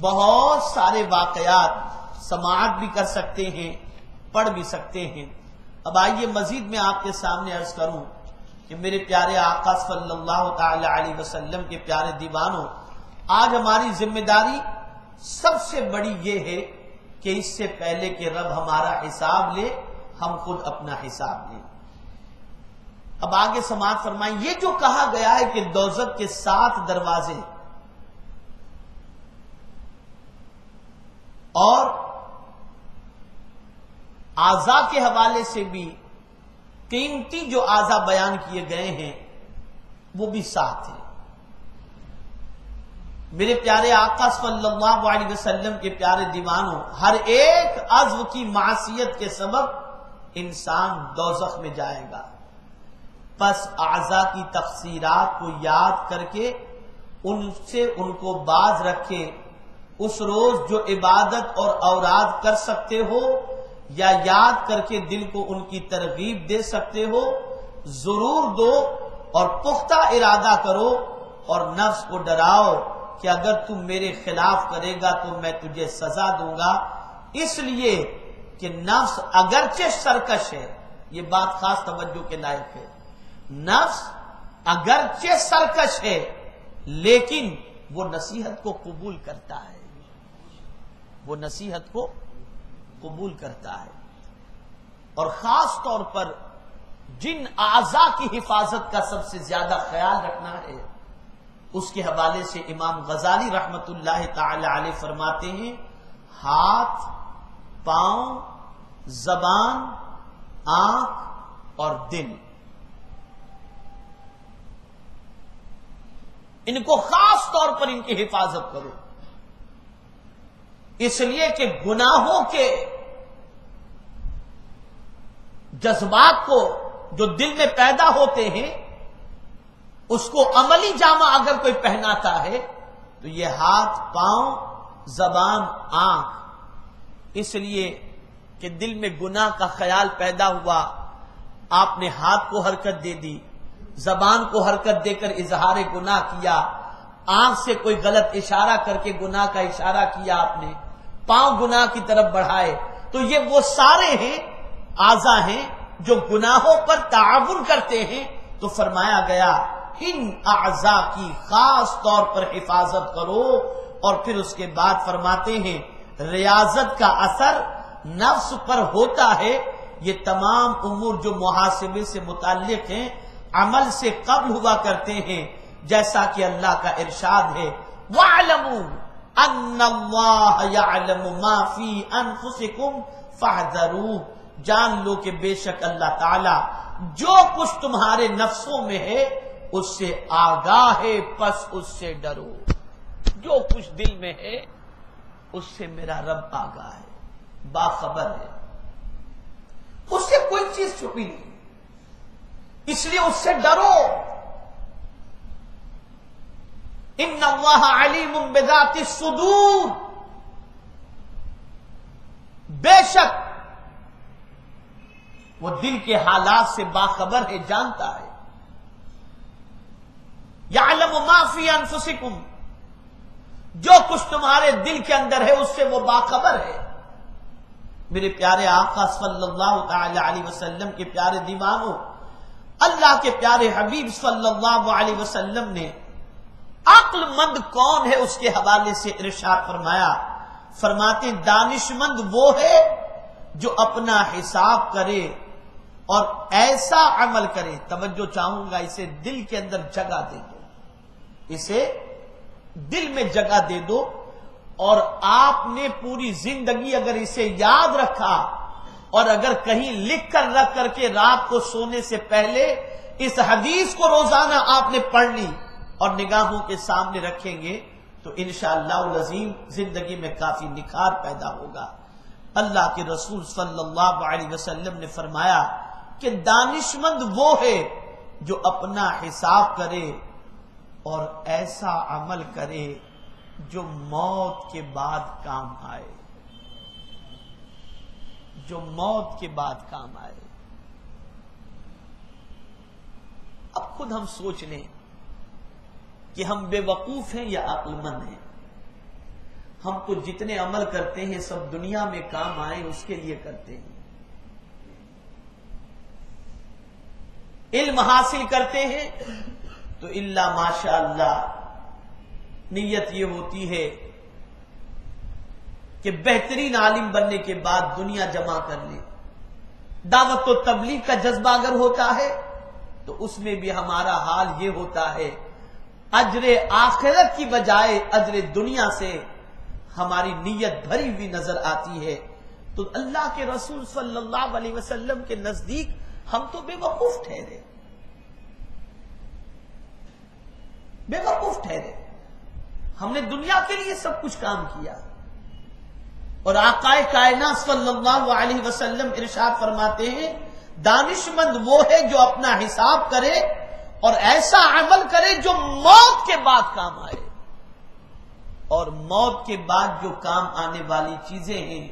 بہت سارے واقعات سماعت بھی کر سکتے ہیں، پڑھ بھی سکتے ہیں۔ اب آئیے مزید میں آپ کے سامنے عرض کروں کہ میرے پیارے آقا صلی اللہ تعالی علیہ وسلم کے پیارے دیوانوں، آج ہماری ذمہ داری سب سے بڑی یہ ہے کہ اس سے پہلے کہ رب ہمارا حساب لے، ہم خود اپنا حساب لیں۔ اب آگے سماعت فرمائیں، یہ جو کہا گیا ہے کہ دوزخ کے 7 دروازے اور اعضاء کے حوالے سے بھی قیمتی جو اعضاء بیان کیے گئے ہیں وہ بھی 7 ہیں۔ میرے پیارے آقا صلی اللہ علیہ وسلم کے پیارے دیوانوں، ہر ایک عضو کی معصیت کے سبب انسان دوزخ میں جائے گا، پس اعضاء کی تقصیرات کو یاد کر کے ان کو باز رکھے۔ اس روز جو عبادت اور اوراد کر سکتے ہو یا یاد کر کے دل کو ان کی ترغیب دے سکتے ہو ضرور دو، اور پختہ ارادہ کرو اور نفس کو ڈراؤ کہ اگر تم میرے خلاف کرے گا تو میں تجھے سزا دوں گا۔ اس لیے کہ نفس اگرچہ سرکش ہے، یہ بات خاص توجہ کے لائق ہے، نفس اگرچہ سرکش ہے لیکن وہ نصیحت کو قبول کرتا ہے، وہ نصیحت کو قبول کرتا ہے۔ اور خاص طور پر جن اعضاء کی حفاظت کا سب سے زیادہ خیال رکھنا ہے، اس کے حوالے سے امام غزالی رحمت اللہ تعالی علیہ فرماتے ہیں، ہاتھ، پاؤں، زبان، آنکھ اور دل، ان کو خاص طور پر ان کی حفاظت کرو، اس لیے کہ گناہوں کے جذبات کو جو دل میں پیدا ہوتے ہیں اس کو عملی جامہ اگر کوئی پہناتا ہے تو یہ ہاتھ، پاؤں، زبان، آنکھ، اس لیے کہ دل میں گناہ کا خیال پیدا ہوا، آپ نے ہاتھ کو حرکت دے دی، زبان کو حرکت دے کر اظہار گناہ کیا، آنکھ سے کوئی غلط اشارہ کر کے گناہ کا اشارہ کیا آپ نے، پاؤں گناہ کی طرف بڑھائے، تو یہ وہ سارے ہیں اعضاء ہیں جو گناہوں پر تعاون کرتے ہیں۔ تو فرمایا گیا ان اعضاء کی خاص طور پر حفاظت کرو، اور پھر اس کے بعد فرماتے ہیں ریاضت کا اثر نفس پر ہوتا ہے، یہ تمام امور جو محاسبے سے متعلق ہیں عمل سے قبل ہوا کرتے ہیں، جیسا کہ اللہ کا ارشاد ہے وَاعْلَمُوا أَنَّ اللَّهَ يَعْلَمُ مَا فِي أَنفُسِكُمْ فاحذروا، جان لو کہ بے شک اللہ تعالی جو کچھ تمہارے نفسوں میں ہے اس سے آگاہ ہے، پس اس سے ڈرو۔ جو کچھ دل میں ہے اس سے میرا رب آگاہ ہے، باخبر ہے، اس سے کوئی چیز چھپی نہیں، اس لیے اس سے ڈرو۔ ان اللہ علیم بذات الصدور، بے شک وہ دل کے حالات سے باخبر ہے، جانتا ہے۔ یعلم ما فی انفسکم، جو کچھ تمہارے دل کے اندر ہے اس سے وہ باخبر ہے۔ میرے پیارے آقا صلی اللہ تعالی علیہ وسلم کے پیارے دیوانوں، اللہ کے پیارے حبیب صلی اللہ علیہ وسلم نے عقل مند کون ہے اس کے حوالے سے ارشاد فرمایا، فرماتے ہیں دانش مند وہ ہے جو اپنا حساب کرے اور ایسا عمل کرے۔ توجہ چاہوں گا، اسے دل کے اندر جگہ دے دو، اسے دل میں جگہ دے دو، اور آپ نے پوری زندگی اگر اسے یاد رکھا اور اگر کہیں لکھ کر رکھ کر کے رات کو سونے سے پہلے اس حدیث کو روزانہ آپ نے پڑھ لی اور نگاہوں کے سامنے رکھیں گے تو انشاءاللہ العظیم زندگی میں کافی نکھار پیدا ہوگا۔ اللہ کے رسول صلی اللہ علیہ وسلم نے فرمایا کہ دانشمند وہ ہے جو اپنا حساب کرے اور ایسا عمل کرے جو موت کے بعد کام آئے، جو موت کے بعد کام آئے۔ اب خود ہم سوچ لیں کہ ہم بے وقوف ہیں یا عقل مند ہیں۔ ہم تو جتنے عمل کرتے ہیں سب دنیا میں کام آئے اس کے لیے کرتے ہیں۔ علم حاصل کرتے ہیں تو الا ماشاء اللہ نیت یہ ہوتی ہے کہ بہترین عالم بننے کے بعد دنیا جمع کر لیں۔ دعوت و تبلیغ کا جذبہ اگر ہوتا ہے تو اس میں بھی ہمارا حال یہ ہوتا ہے، اجر آخرت کی بجائے اجر دنیا سے ہماری نیت بھری ہوئی نظر آتی ہے۔ تو اللہ کے رسول صلی اللہ علیہ وسلم کے نزدیک ہم تو بے وقوف ٹھہرے، بے وقوف ٹھہرے۔ ہم نے دنیا کے لیے سب کچھ کام کیا، اور آقا کائنات صلی اللہ علیہ وسلم ارشاد فرماتے ہیں دانشمند وہ ہے جو اپنا حساب کرے اور ایسا عمل کرے جو موت کے بعد کام آئے۔ اور موت کے بعد جو کام آنے والی چیزیں ہیں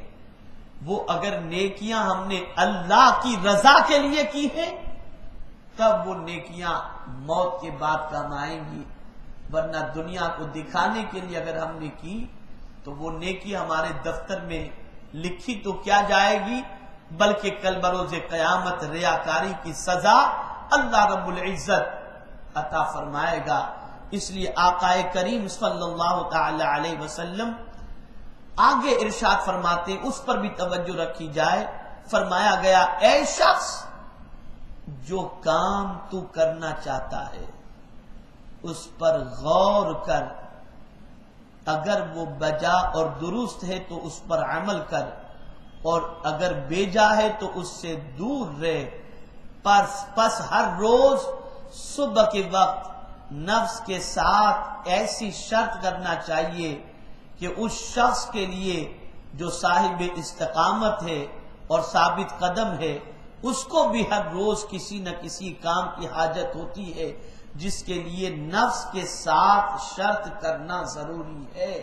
وہ اگر نیکیاں ہم نے اللہ کی رضا کے لیے کی ہیں تب وہ نیکیاں موت کے بعد کام آئیں گی، ورنہ دنیا کو دکھانے کے لیے اگر ہم نے کی تو وہ نیکی ہمارے دفتر میں لکھی تو کیا جائے گی، بلکہ کل بروز قیامت ریاکاری کی سزا اللہ رب العزت عطا فرمائے گا۔ اس لیے آقا کریم صلی اللہ تعالی علیہ وسلم آگے ارشاد فرماتے، اس پر بھی توجہ رکھی جائے، فرمایا گیا اے شخص جو کام تو کرنا چاہتا ہے اس پر غور کر، اگر وہ بجا اور درست ہے تو اس پر عمل کر، اور اگر بیجا ہے تو اس سے دور رہ۔ پس ہر روز صبح کے وقت نفس کے ساتھ ایسی شرط کرنا چاہیے کہ اس شخص کے لیے جو صاحب استقامت ہے اور ثابت قدم ہے اس کو بھی ہر روز کسی نہ کسی کام کی حاجت ہوتی ہے جس کے لیے نفس کے ساتھ شرط کرنا ضروری ہے۔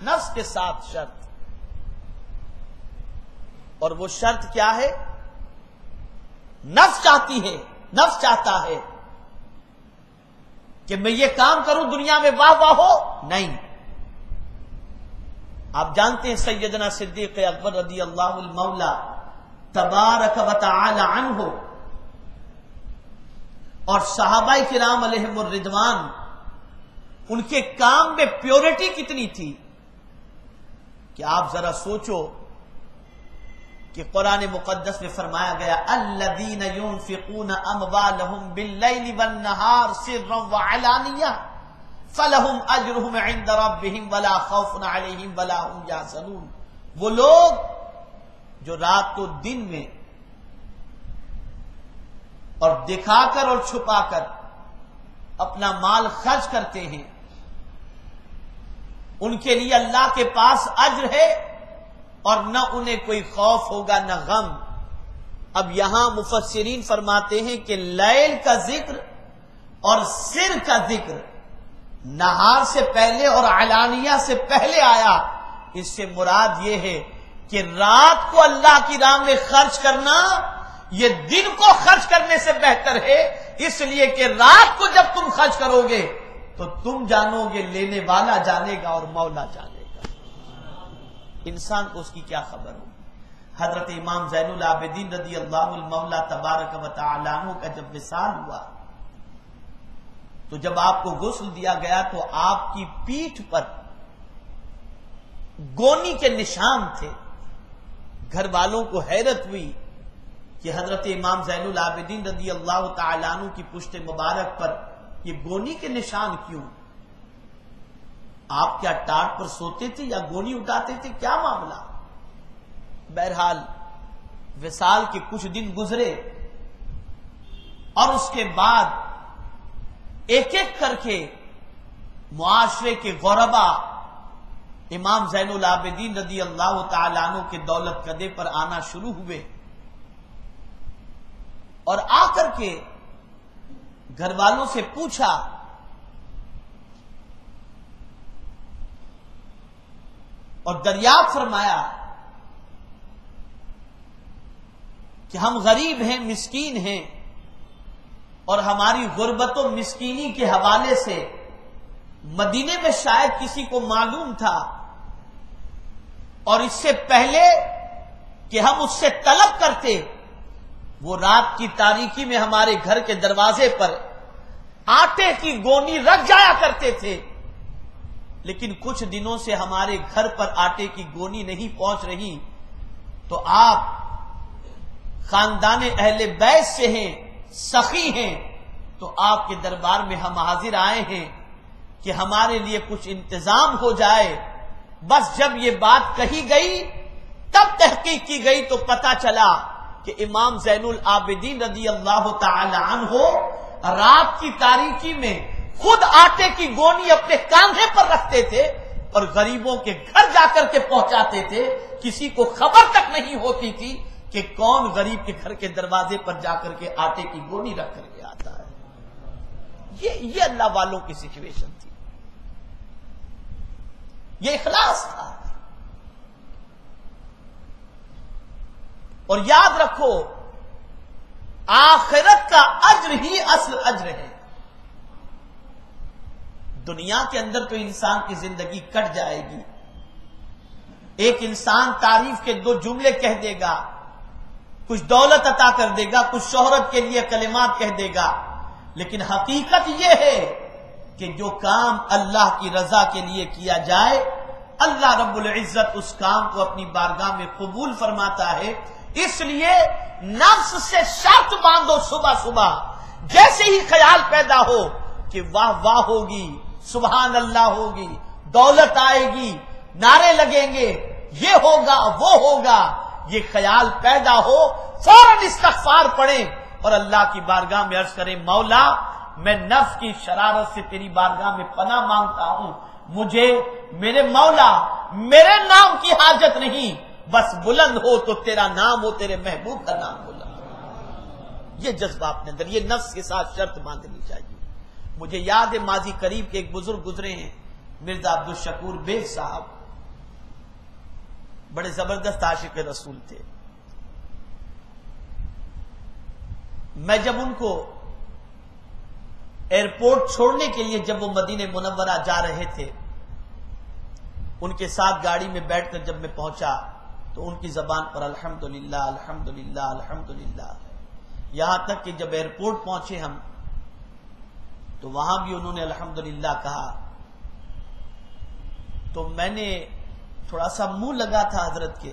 نفس کے ساتھ شرط، اور وہ شرط کیا ہے؟ نفس چاہتی ہے، نفس چاہتا ہے کہ میں یہ کام کروں دنیا میں واہ واہ ہو، نہیں۔ آپ جانتے ہیں سیدنا صدیق اکبر رضی اللہ المولا تبارک و تعالی عنہ اور صحابہ کرام علیہم الرضوان، ان کے کام میں پیورٹی کتنی تھی کہ آپ ذرا سوچو کہ قرآن مقدس میں فرمایا گیا الذین ينفقون اموالهم باللیل والنہار سرا وعلانیہ فلہم اجرہم عند ربہم ولا خوف علیہم ولا هم یحزنون۔ وہ لوگ جو رات کو دن میں اور دکھا کر اور چھپا کر اپنا مال خرچ کرتے ہیں، ان کے لیے اللہ کے پاس اجر ہے اور نہ انہیں کوئی خوف ہوگا نہ غم۔ اب یہاں مفسرین فرماتے ہیں کہ لیل کا ذکر اور سر کا ذکر نہار سے پہلے اور علانیہ سے پہلے آیا، اس سے مراد یہ ہے کہ رات کو اللہ کی راہ میں خرچ کرنا یہ دن کو خرچ کرنے سے بہتر ہے، اس لیے کہ رات کو جب تم خرچ کرو گے تو تم جانو گے، لینے والا جانے گا اور مولا جانے گا، انسان کو اس کی کیا خبر ہو۔ حضرت امام زین العابدین رضی اللہ المولا تبارک و تعالی عنہ کا جب وصال ہوا تو جب آپ کو غسل دیا گیا تو آپ کی پیٹھ پر گونی کے نشان تھے۔ گھر والوں کو حیرت ہوئی کہ حضرت امام زین العابدین رضی اللہ تعالی عنہ کی پشت مبارک پر یہ گونی کے نشان کیوں؟ آپ کیا ٹاٹ پر سوتے تھے یا گونی اٹھاتے تھے، کیا معاملہ؟ بہرحال وصال کے کچھ دن گزرے اور اس کے بعد ایک ایک کر کے معاشرے کے غربا امام زین العابدین رضی اللہ تعالی عنہ کے دولت قدے پر آنا شروع ہوئے اور آ کر کے گھر والوں سے پوچھا اور دریافت فرمایا کہ ہم غریب ہیں، مسکین ہیں، اور ہماری غربت و مسکینی کے حوالے سے مدینے میں شاید کسی کو معلوم تھا، اور اس سے پہلے کہ ہم اس سے طلب کرتے وہ رات کی تاریکی میں ہمارے گھر کے دروازے پر آٹے کی گونی رکھ جایا کرتے تھے، لیکن کچھ دنوں سے ہمارے گھر پر آٹے کی گونی نہیں پہنچ رہی، تو آپ خاندان اہل بیت سے ہیں، سخی ہیں، تو آپ کے دربار میں ہم حاضر آئے ہیں کہ ہمارے لیے کچھ انتظام ہو جائے۔ بس جب یہ بات کہی گئی تب تحقیق کی گئی تو پتہ چلا کہ امام زین العابدین رضی اللہ تعالی عنہ رات کی تاریکی میں خود آٹے کی گونی اپنے کاندھے پر رکھتے تھے اور غریبوں کے گھر جا کر کے پہنچاتے تھے، کسی کو خبر تک نہیں ہوتی تھی کہ کون غریب کے گھر کے دروازے پر جا کر کے آٹے کی گونی رکھ کر کے آتا ہے۔ یہ اللہ والوں کی سچویشن تھی، یہ اخلاص تھا۔ اور یاد رکھو آخرت کا اجر ہی اصل اجر ہے۔ دنیا کے اندر تو انسان کی زندگی کٹ جائے گی، ایک انسان تعریف کے دو جملے کہہ دے گا، کچھ دولت عطا کر دے گا، کچھ شہرت کے لیے کلمات کہہ دے گا، لیکن حقیقت یہ ہے کہ جو کام اللہ کی رضا کے لیے کیا جائے اللہ رب العزت اس کام کو اپنی بارگاہ میں قبول فرماتا ہے۔ اس لیے نفس سے شرط باندھو، صبح صبح جیسے ہی خیال پیدا ہو کہ واہ واہ ہوگی، سبحان اللہ ہوگی، دولت آئے گی، نعرے لگیں گے، یہ ہوگا وہ ہوگا، یہ خیال پیدا ہو فوراً استغفار پڑھیں اور اللہ کی بارگاہ میں عرض کریں، مولا میں نفس کی شرارت سے تیری بارگاہ میں پناہ مانگتا ہوں، مجھے میرے مولا میرے نام کی حاجت نہیں، بس بلند ہو تو تیرا نام ہو، تیرے محبوب کا نام بلند ہو۔ یہ جذبہ اپنے اندر، یہ نفس کے ساتھ شرط باندھنی چاہیے۔ مجھے یاد ہے ماضی قریب کے ایک بزرگ گزرے ہیں، مرزا عبدالشکور بیگ صاحب، بڑے زبردست عاشق رسول تھے۔ میں جب ان کو ایئرپورٹ چھوڑنے کے لیے جب وہ مدینہ منورہ جا رہے تھے، ان کے ساتھ گاڑی میں بیٹھ کر جب میں پہنچا تو ان کی زبان پر الحمدللہ الحمدللہ الحمدللہ، یہاں تک کہ جب ایئرپورٹ پہنچے ہم تو وہاں بھی انہوں نے الحمدللہ کہا، تو میں نے تھوڑا سا منہ لگا تھا حضرت کے،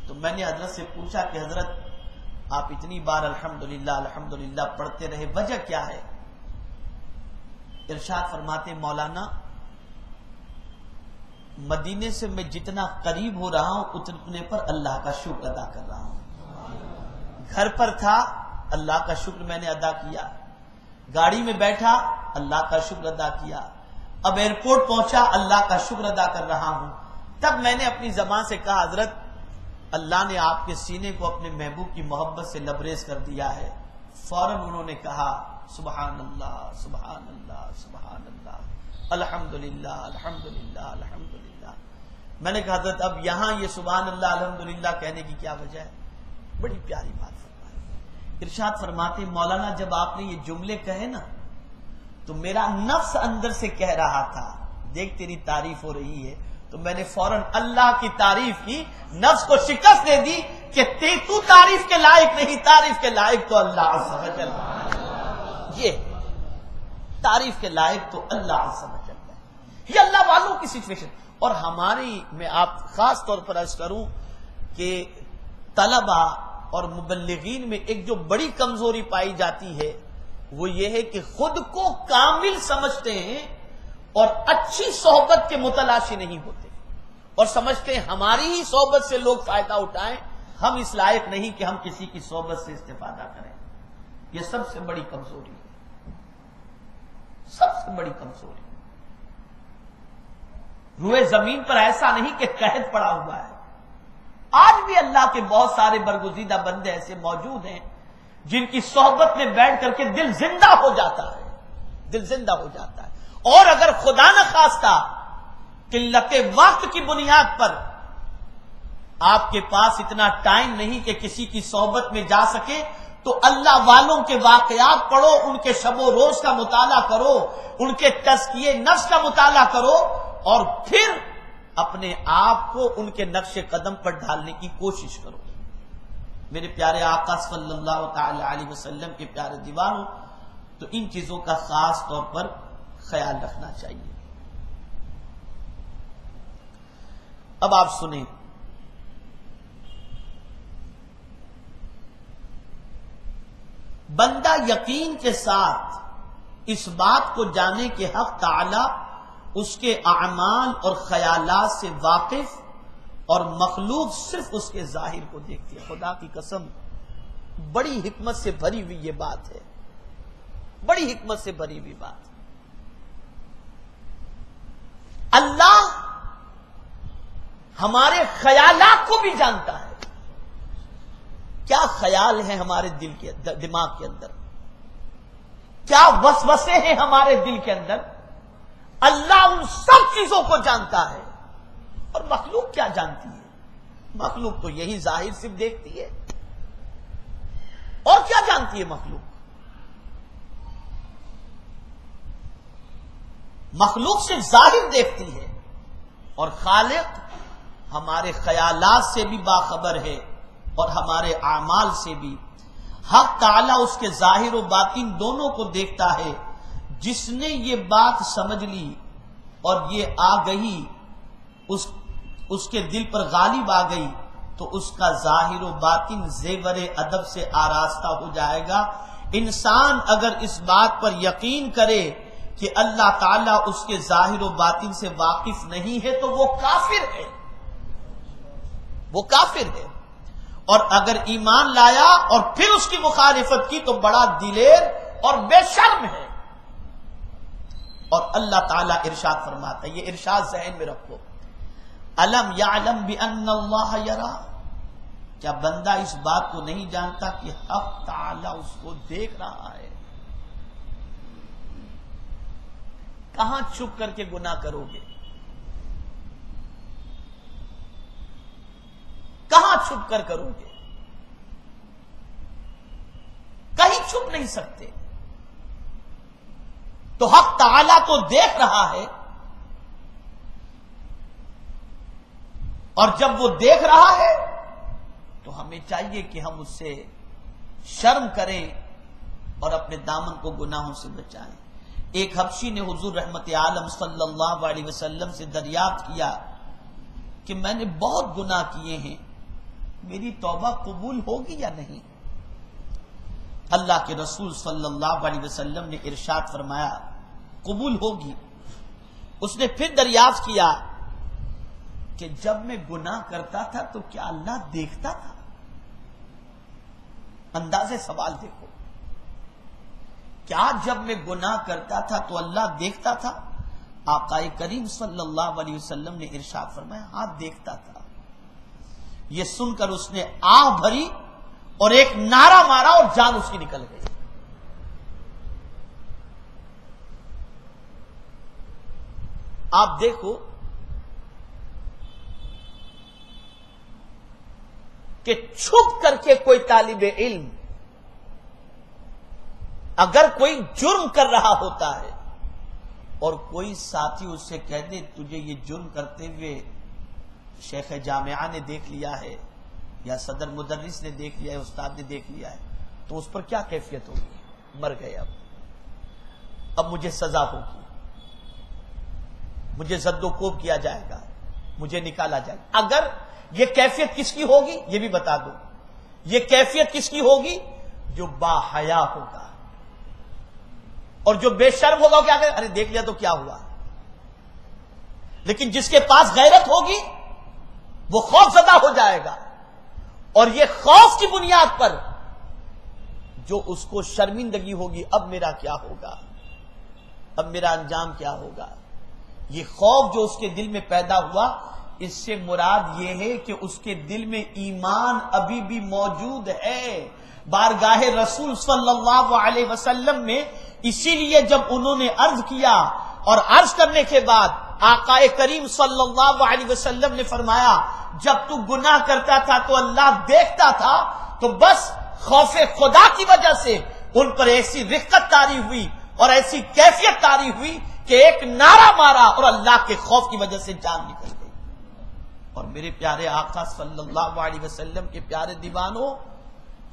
تو میں نے حضرت سے پوچھا کہ حضرت آپ اتنی بار الحمدللہ الحمدللہ پڑھتے رہے، وجہ کیا ہے؟ ارشاد فرماتے مولانا مدینے سے میں جتنا قریب ہو رہا ہوں اتنے پر اللہ کا شکر ادا کر رہا ہوں. گھر پر تھا اللہ کا شکر میں نے ادا کیا, گاڑی میں بیٹھا اللہ کا شکر ادا کیا, اب ایئرپورٹ پہنچا اللہ کا شکر ادا کر رہا ہوں. تب میں نے اپنی زبان سے کہا حضرت اللہ نے آپ کے سینے کو اپنے محبوب کی محبت سے لبریز کر دیا ہے. فوراً انہوں نے کہا سبحان اللہ سبحان اللہ سبحان اللہ الحمدللہ الحمدللہ الحمدللہ. میں نے کہا حضرت اب یہاں یہ سبحان اللہ الحمدللہ کہنے کی کیا وجہ ہے؟ بڑی پیاری بات فرمائی. ارشاد فرماتے مولانا جب آپ نے یہ جملے کہے نا تو میرا نفس اندر سے کہہ رہا تھا دیکھ تیری تعریف ہو رہی ہے, تو میں نے فوراً اللہ کی تعریف کی, نفس کو شکست دے دی کہ تو تعریف کے لائق نہیں, تعریف کے لائق تو اللہ عز و جل. یہ تعریف کے لائق تو اللہ عز و جل ہے. یہ اللہ والوں کی سچویشن. اور ہماری میں آپ خاص طور پر عرض کروں کہ طلبہ اور مبلغین میں ایک جو بڑی کمزوری پائی جاتی ہے وہ یہ ہے کہ خود کو کامل سمجھتے ہیں اور اچھی صحبت کے متلاشی نہیں ہوتے, اور سمجھتے ہیں ہماری ہی صحبت سے لوگ فائدہ اٹھائیں, ہم اس لائق نہیں کہ ہم کسی کی صحبت سے استفادہ کریں. یہ سب سے بڑی کمزوری ہے, سب سے بڑی کمزوری. روئے زمین پر ایسا نہیں کہ قحط پڑا ہوا ہے. آج بھی اللہ کے بہت سارے برگزیدہ بندے ایسے موجود ہیں جن کی صحبت میں بیٹھ کر کے دل زندہ ہو جاتا ہے, دل زندہ ہو جاتا ہے. اور اگر خدا نہ خواستہ قلت وقت کی بنیاد پر آپ کے پاس اتنا ٹائم نہیں کہ کسی کی صحبت میں جا سکے تو اللہ والوں کے واقعات پڑھو, ان کے شب و روز کا مطالعہ کرو, ان کے تزکیے نفس کا مطالعہ کرو, اور پھر اپنے آپ کو ان کے نقش قدم پر ڈالنے کی کوشش کرو. میرے پیارے آقا صلی اللہ تعالی علیہ وسلم کے پیارے دیوانوں, تو ان چیزوں کا خاص طور پر خیال رکھنا چاہیے. اب آپ سنیں, بندہ یقین کے ساتھ اس بات کو جانے کہ حق تعالی اس کے اعمال اور خیالات سے واقف اور مخلوق صرف اس کے ظاہر کو دیکھتی ہے. خدا کی قسم بڑی حکمت سے بھری ہوئی یہ بات ہے, بڑی حکمت سے بھری ہوئی بات. اللہ ہمارے خیالات کو بھی جانتا ہے. کیا خیال ہے ہمارے دل کے دماغ کے اندر, کیا وسوسے ہیں ہمارے دل کے اندر, اللہ ان سب چیزوں کو جانتا ہے. اور مخلوق کیا جانتی ہے؟ مخلوق تو یہی ظاہر صرف دیکھتی ہے, اور کیا جانتی ہے مخلوق؟ مخلوق صرف ظاہر دیکھتی ہے, اور خالق ہمارے خیالات سے بھی باخبر ہے اور ہمارے اعمال سے بھی. حق تعالیٰ اس کے ظاہر و باطن دونوں کو دیکھتا ہے. جس نے یہ بات سمجھ لی اور یہ آ گئی, اس کے دل پر غالب آ گئی, تو اس کا ظاہر و باطن زیور ادب سے آراستہ ہو جائے گا. انسان اگر اس بات پر یقین کرے کہ اللہ تعالیٰ اس کے ظاہر و باطن سے واقف نہیں ہے تو وہ کافر ہے, وہ کافر ہے. اور اگر ایمان لایا اور پھر اس کی مخالفت کی تو بڑا دلیر اور بے شرم ہے. اور اللہ تعالیٰ ارشاد فرماتا ہے, یہ ارشاد ذہن میں رکھو, الم یعلم بان اللہ یرا, کیا بندہ اس بات کو نہیں جانتا کہ حق تعالیٰ اس کو دیکھ رہا ہے. کہاں چھپ کر کے گناہ کرو گے, کہاں چھپ کر کرو گے؟ کہیں چھپ نہیں سکتے. تو حق تعالیٰ تو دیکھ رہا ہے, اور جب وہ دیکھ رہا ہے تو ہمیں چاہیے کہ ہم اس سے شرم کریں اور اپنے دامن کو گناہوں سے بچائیں. ایک حبشی نے حضور رحمت عالم صلی اللہ علیہ وسلم سے دریافت کیا کہ میں نے بہت گناہ کیے ہیں, میری توبہ قبول ہوگی یا نہیں؟ اللہ کے رسول صلی اللہ علیہ وسلم نے ارشاد فرمایا قبول ہوگی. اس نے پھر دریافت کیا کہ جب میں گناہ کرتا تھا تو کیا اللہ دیکھتا تھا؟ انداز سوال دیکھو، کیا جب میں گناہ کرتا تھا تو اللہ دیکھتا تھا؟ آقا کریم صلی اللہ علیہ وسلم نے ارشاد فرمایا ہاں دیکھتا تھا۔ یہ سن کر اس نے آہ بھری اور ایک نعرہ مارا اور جان اس کی نکل گئی۔ آپ دیکھو کہ چھپ کر کے کوئی طالب علم اگر کوئی جرم کر رہا ہوتا ہے اور کوئی ساتھی اس سے کہہ دے تجھے یہ جرم کرتے ہوئے شیخ جامعہ نے دیکھ لیا ہے یا صدر مدرس نے دیکھ لیا ہے، استاد نے دیکھ لیا ہے، تو اس پر کیا کیفیت ہوگی؟ مر گئے، اب مجھے سزا ہوگی، مجھے زد و کوب کیا جائے گا، مجھے نکالا جائے گا۔ اگر یہ کیفیت کس کی ہوگی یہ بھی بتا دو، یہ کیفیت کس کی ہوگی؟ جو با حیا ہوگا، اور جو بے شرم ہوگا کیا کہ ارے دیکھ لیا تو کیا ہوا۔ لیکن جس کے پاس غیرت ہوگی وہ خوف زدہ ہو جائے گا، اور یہ خوف کی بنیاد پر جو اس کو شرمندگی ہوگی اب میرا کیا ہوگا، اب میرا انجام کیا ہوگا۔ یہ خوف جو اس کے دل میں پیدا ہوا، اس سے مراد یہ ہے کہ اس کے دل میں ایمان ابھی بھی موجود ہے۔ بارگاہ رسول صلی اللہ علیہ وسلم میں اسی لیے جب انہوں نے عرض کیا اور عرض کرنے کے بعد آقا کریم صلی اللہ علیہ وسلم نے فرمایا جب تو گناہ کرتا تھا تو اللہ دیکھتا تھا، تو بس خوف خدا کی وجہ سے ان پر ایسی رقت طاری ہوئی اور ایسی کیفیت طاری ہوئی کہ ایک نعرہ مارا اور اللہ کے خوف کی وجہ سے جان نکل گئی۔ اور میرے پیارے آقا صلی اللہ علیہ وسلم کے پیارے دیوانوں،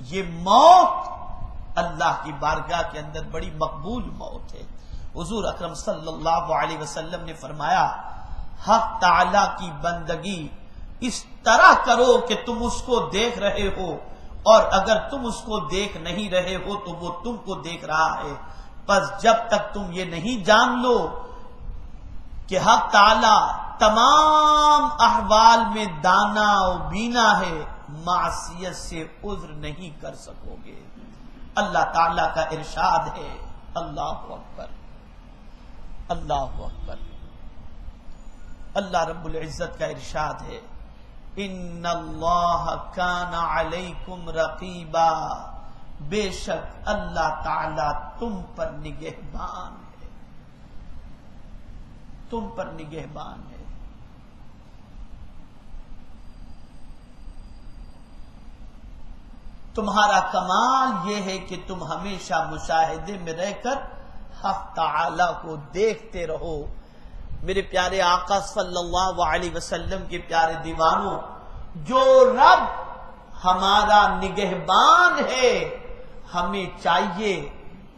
یہ موت اللہ کی بارگاہ کے اندر بڑی مقبول موت ہے۔ حضور اکرم صلی اللہ علیہ وسلم نے فرمایا حق تعالی کی بندگی اس طرح کرو کہ تم اس کو دیکھ رہے ہو، اور اگر تم اس کو دیکھ نہیں رہے ہو تو وہ تم کو دیکھ رہا ہے۔ پس جب تک تم یہ نہیں جان لو کہ حق تعالی تمام احوال میں دانا و بینا ہے، معصیت سے عذر نہیں کر سکو گے۔ اللہ تعالی کا ارشاد ہے، اللہ اکبر، اللہ اکبر، اللہ رب العزت کا ارشاد ہے ان اللہ کان علیکم رقیبا، بے شک اللہ تعالی تم پر نگہبان ہے، تم پر نگہبان ہے۔ تمہارا کمال یہ ہے کہ تم ہمیشہ مشاہدے میں رہ کر حق تعالی کو دیکھتے رہو۔ میرے پیارے آقا صلی اللہ علیہ وسلم کے پیارے دیوانوں، جو رب ہمارا نگہبان ہے، ہمیں چاہیے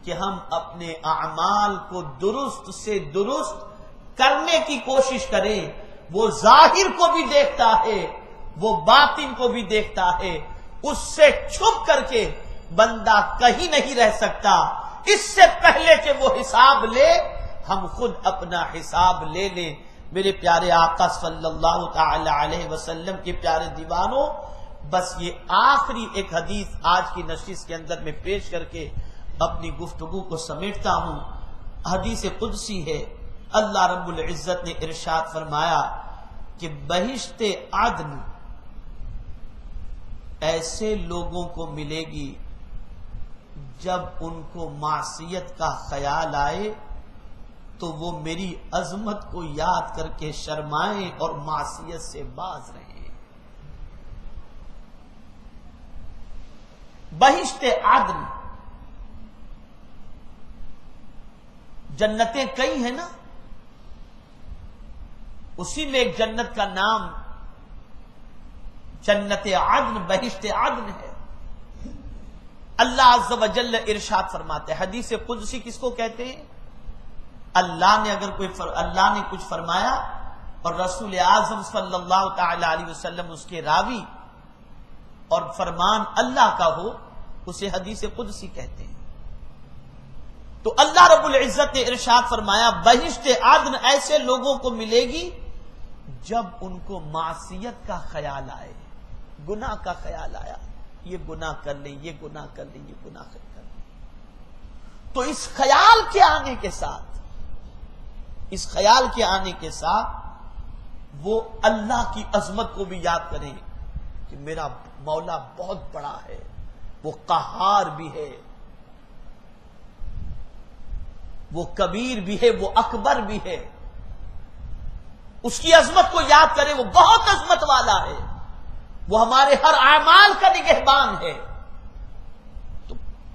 کہ ہم اپنے اعمال کو درست سے درست کرنے کی کوشش کریں۔ وہ ظاہر کو بھی دیکھتا ہے، وہ باطن کو بھی دیکھتا ہے، اس سے چھپ کر کے بندہ کہیں نہیں رہ سکتا۔ اس سے پہلے کہ وہ حساب لے، ہم خود اپنا حساب لے لیں۔ میرے پیارے آقا صلی اللہ تعالی علیہ وسلم کے پیارے دیوانوں، بس یہ آخری ایک حدیث آج کی نشست کے اندر میں پیش کر کے اپنی گفتگو کو سمیٹتا ہوں۔ حدیث قدسی ہے، اللہ رب العزت نے ارشاد فرمایا کہ بہشت عدن ایسے لوگوں کو ملے گی جب ان کو معصیت کا خیال آئے تو وہ میری عظمت کو یاد کر کے شرمائیں اور معصیت سے باز رہیں۔ بہشت عدن، جنتیں کئی ہیں نا، اسی میں ایک جنت کا نام جنت عدن، بہشت عدن ہے۔ اللہ عز و جل ارشاد فرماتے ہیں، حدیث قدسی کس کو کہتے ہیں؟ اللہ نے اگر اللہ نے کچھ فرمایا اور رسول اعظم صلی اللہ تعالی علیہ وسلم اس کے راوی اور فرمان اللہ کا ہو، اسے حدیث قدسی کہتے ہیں۔ تو اللہ رب العزت نے ارشاد فرمایا بہشت عدن ایسے لوگوں کو ملے گی جب ان کو معصیت کا خیال آئے، گناہ کا خیال آیا، یہ گناہ کر لیں، یہ گناہ کر لیں، یہ گناہ کر لیں، تو اس خیال کے آنے کے ساتھ، اس خیال کے آنے کے ساتھ وہ اللہ کی عظمت کو بھی یاد کریں کہ میرا مولا بہت بڑا ہے، وہ قہار بھی ہے، وہ کبیر بھی ہے، وہ اکبر بھی ہے، اس کی عظمت کو یاد کریں، وہ بہت عظمت والا ہے، وہ ہمارے ہر اعمال کا نگہبان ہے،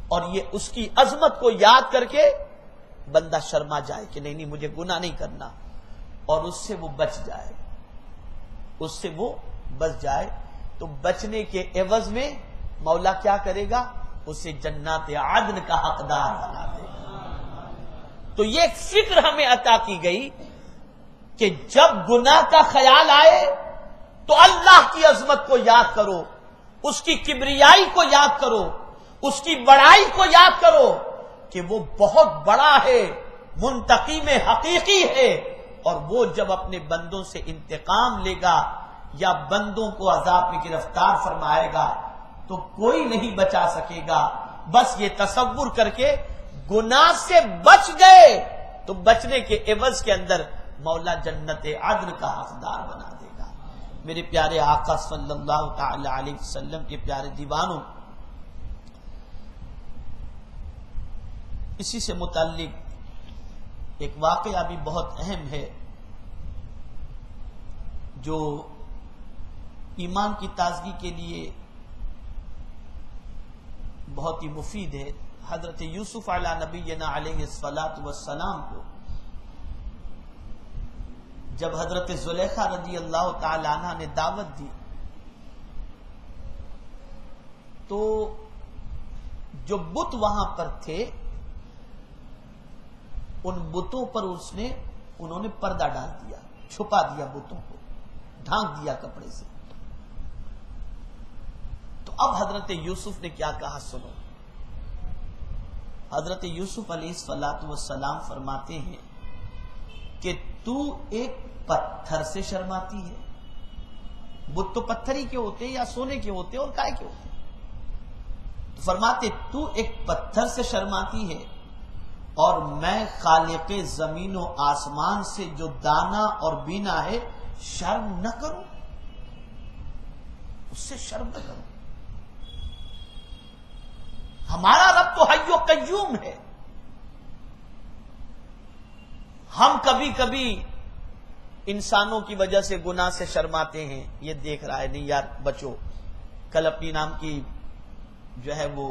اور یہ اس کی عظمت کو یاد کر کے بندہ شرما جائے کہ نہیں مجھے گناہ نہیں کرنا، اور اس سے وہ بچ جائے، اس سے وہ بچ جائے، تو بچنے کے عوض میں مولا کیا کرے گا؟ اسے جنات عدن کا حقدار بنا دے گا۔ تو یہ ایک فکر ہمیں عطا کی گئی کہ جب گناہ کا خیال آئے تو اللہ کی عظمت کو یاد کرو، اس کی کبریائی کو یاد کرو، اس کی بڑائی کو یاد کرو کہ وہ بہت بڑا ہے، منتقم حقیقی ہے، اور وہ جب اپنے بندوں سے انتقام لے گا یا بندوں کو عذاب میں گرفتار فرمائے گا تو کوئی نہیں بچا سکے گا۔ بس یہ تصور کر کے گناہ سے بچ گئے تو بچنے کے عوض کے اندر مولا جنت عدن کا حقدار بنا دے گا۔ میرے پیارے آقا صلی اللہ تعالی علیہ وسلم کے پیارے دیوانوں، اسی سے متعلق ایک واقعہ بھی بہت اہم ہے جو ایمان کی تازگی کے لیے بہت ہی مفید ہے۔ حضرت یوسف علیہ نبینا علیہ الصلاۃ والسلام کو جب حضرت زلیخا رضی اللہ تعالی عنہ نے دعوت دی تو جو بت وہاں پر تھے ان بتوں پر انہوں نے پردہ ڈال دیا، چھپا دیا، بتوں کو ڈھانک دیا کپڑے سے۔ تو اب حضرت یوسف نے کیا کہا سنو۔ حضرت یوسف علیہ الصلاۃ والسلام فرماتے ہیں کہ تو ایک پتھر سے شرماتی ہے۔ بت تو پتھر ہی کے ہوتے یا سونے کے ہوتے اور کائے کے ہوتے، تو فرماتے تو ایک پتھر سے شرماتی ہے اور میں خالق زمین و آسمان سے جو دانا اور بینا ہے شرم نہ کروں، اس سے شرم نہ کروں۔ ہمارا رب تو حی و قیوم ہے، ہم کبھی کبھی انسانوں کی وجہ سے گناہ سے شرماتے ہیں، یہ دیکھ رہا ہے نہیں یار بچو، کل اپنی نام کی جو ہے وہ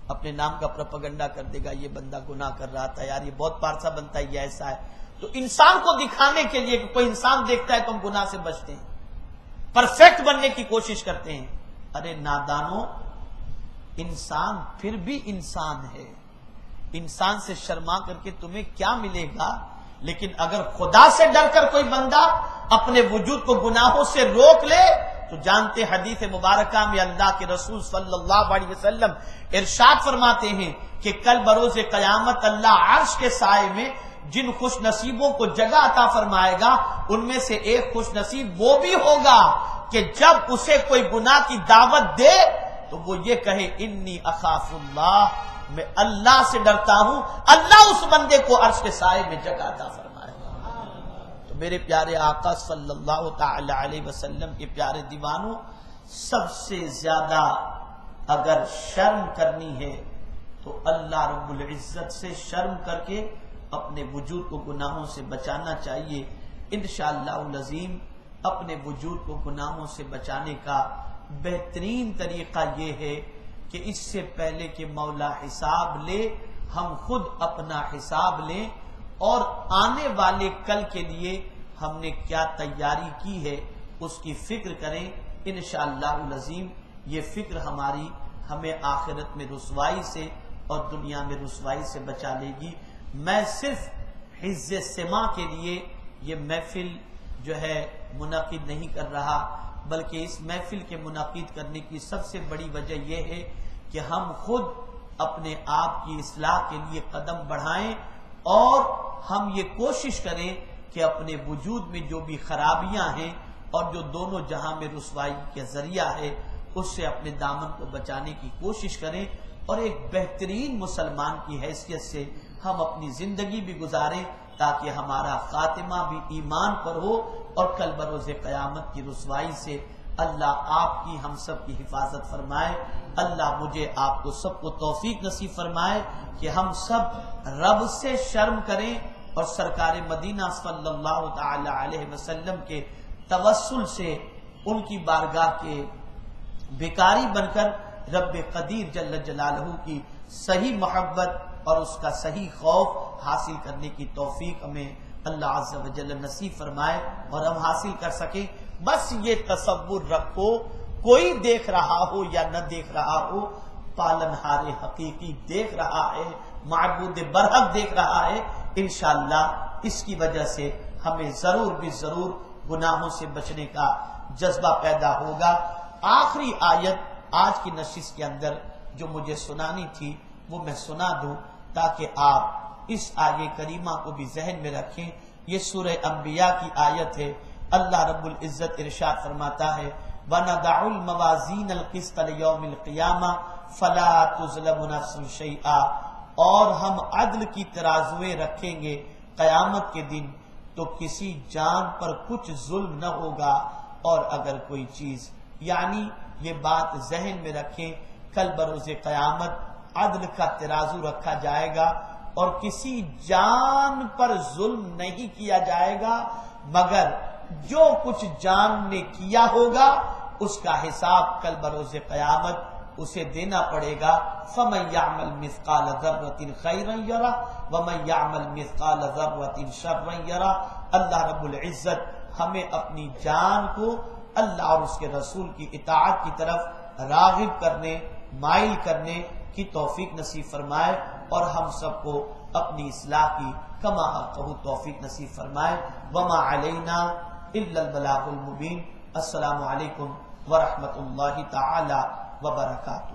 اپنے نام کا پروپیگنڈا کر دے گا، یہ بندہ گناہ کر رہا تھا یار، یہ بہت پارسا بنتا ہے، یہ ایسا ہے۔ تو انسان کو دکھانے کے لیے کہ کوئی انسان دیکھتا ہے تو ہم گناہ سے بچتے ہیں، پرفیکٹ بننے کی کوشش کرتے ہیں۔ ارے نادانو، انسان پھر بھی انسان ہے، انسان سے شرما کر کے تمہیں کیا ملے گا؟ لیکن اگر خدا سے ڈر کر کوئی بندہ اپنے وجود کو گناہوں سے روک لے تو جانتے حدیث مبارکہ میں اللہ کے رسول صلی اللہ علیہ وسلم ارشاد فرماتے ہیں کہ کل بروز قیامت اللہ عرش کے سائے میں جن خوش نصیبوں کو جگہ عطا فرمائے گا ان میں سے ایک خوش نصیب وہ بھی ہوگا کہ جب اسے کوئی گناہ کی دعوت دے تو وہ یہ کہے انی اخاف اللہ، میں اللہ سے ڈرتا ہوں، اللہ اس بندے کو عرش کے سائے میں جگہ عطا فرمائے گا۔ تو میرے پیارے آقا صلی اللہ تعالی علیہ وسلم کے پیارے دیوانوں، سب سے زیادہ اگر شرم کرنی ہے تو اللہ رب العزت سے شرم کر کے اپنے وجود کو گناہوں سے بچانا چاہیے۔ انشاءاللہ العظیم اپنے وجود کو گناہوں سے بچانے کا بہترین طریقہ یہ ہے کہ اس سے پہلے کہ مولا حساب لے ہم خود اپنا حساب لیں اور آنے والے کل کے لیے ہم نے کیا تیاری کی ہے اس کی فکر کریں۔ انشاءاللہ العظیم یہ فکر ہماری ہمیں آخرت میں رسوائی سے اور دنیا میں رسوائی سے بچا لے گی۔ میں صرف حفظ سماع کے لیے یہ محفل جو ہے منعقد نہیں کر رہا، بلکہ اس محفل کے منعقد کرنے کی سب سے بڑی وجہ یہ ہے کہ ہم خود اپنے آپ کی اصلاح کے لیے قدم بڑھائیں اور ہم یہ کوشش کریں کہ اپنے وجود میں جو بھی خرابیاں ہیں اور جو دونوں جہاں میں رسوائی کا ذریعہ ہے اس سے اپنے دامن کو بچانے کی کوشش کریں، اور ایک بہترین مسلمان کی حیثیت سے ہم اپنی زندگی بھی گزاریں تاکہ ہمارا خاتمہ بھی ایمان پر ہو، اور کل بروز قیامت کی رسوائی سے اللہ آپ کی ہم سب کی حفاظت فرمائے۔ اللہ مجھے آپ کو سب کو توفیق نصیب فرمائے کہ ہم سب رب سے شرم کریں اور سرکار مدینہ صلی اللہ تعالی علیہ وسلم کے توسل سے ان کی بارگاہ کے بھکاری بن کر رب قدیر جل جلالہ کی صحیح محبت اور اس کا صحیح خوف حاصل کرنے کی توفیق ہمیں اللہ عز و جل نصیب فرمائے اور ہم حاصل کر سکیں۔ بس یہ تصور رکھو، کوئی دیکھ رہا ہو یا نہ دیکھ رہا ہو، پالنہار حقیقی دیکھ رہا ہے، معبود برحق دیکھ رہا ہے۔ انشاءاللہ اس کی وجہ سے ہمیں ضرور بھی ضرور گناہوں سے بچنے کا جذبہ پیدا ہوگا۔ آخری آیت آج کی نشست کے اندر جو مجھے سنانی تھی وہ میں سنا دوں تاکہ آپ اس آیے کریمہ کو بھی ذہن میں رکھیں۔ یہ سورہ انبیاء کی آیت ہے۔ اللہ رب العزت ارشاد فرماتا ہے وَنَضَعُ الْمَوَازِينَ الْقِسْطَ لِيَوْمِ الْقِيَامَةِ فَلَا تُظْلَمُ نَفْسٌ شَيْئًا، اور ہم عدل کی ترازویں رکھیں گے قیامت کے دن تو کسی جان پر کچھ ظلم نہ ہوگا، اور اگر کوئی چیز، یعنی یہ بات ذہن میں رکھیں، کل بروز قیامت عدل کا ترازو رکھا جائے گا اور کسی جان پر ظلم نہیں کیا جائے گا، مگر جو کچھ جان نے کیا ہوگا اس کا حساب کل بروز قیامت اسے دینا پڑے گا۔ فَمَن يَعْمَلْ مِثْقَالَ ذَرَّةٍ خَيْرًا يَرَهُ وَمَن يَعْمَلْ مِثْقَالَ ذَرَّةٍ شَرًّا يَرَهُ۔ اللہ رب العزت ہمیں اپنی جان کو اللہ اور اس کے رسول کی اطاعت کی طرف راغب کرنے، مائل کرنے کی توفیق نصیب فرمائے، اور ہم سب کو اپنی اصلاح کی کما حقہ توفیق نصیب فرمائے۔ وما علینا الا البلاغ المبین۔ السلام علیکم ورحمۃ اللہ تعالی وبرکاتہ۔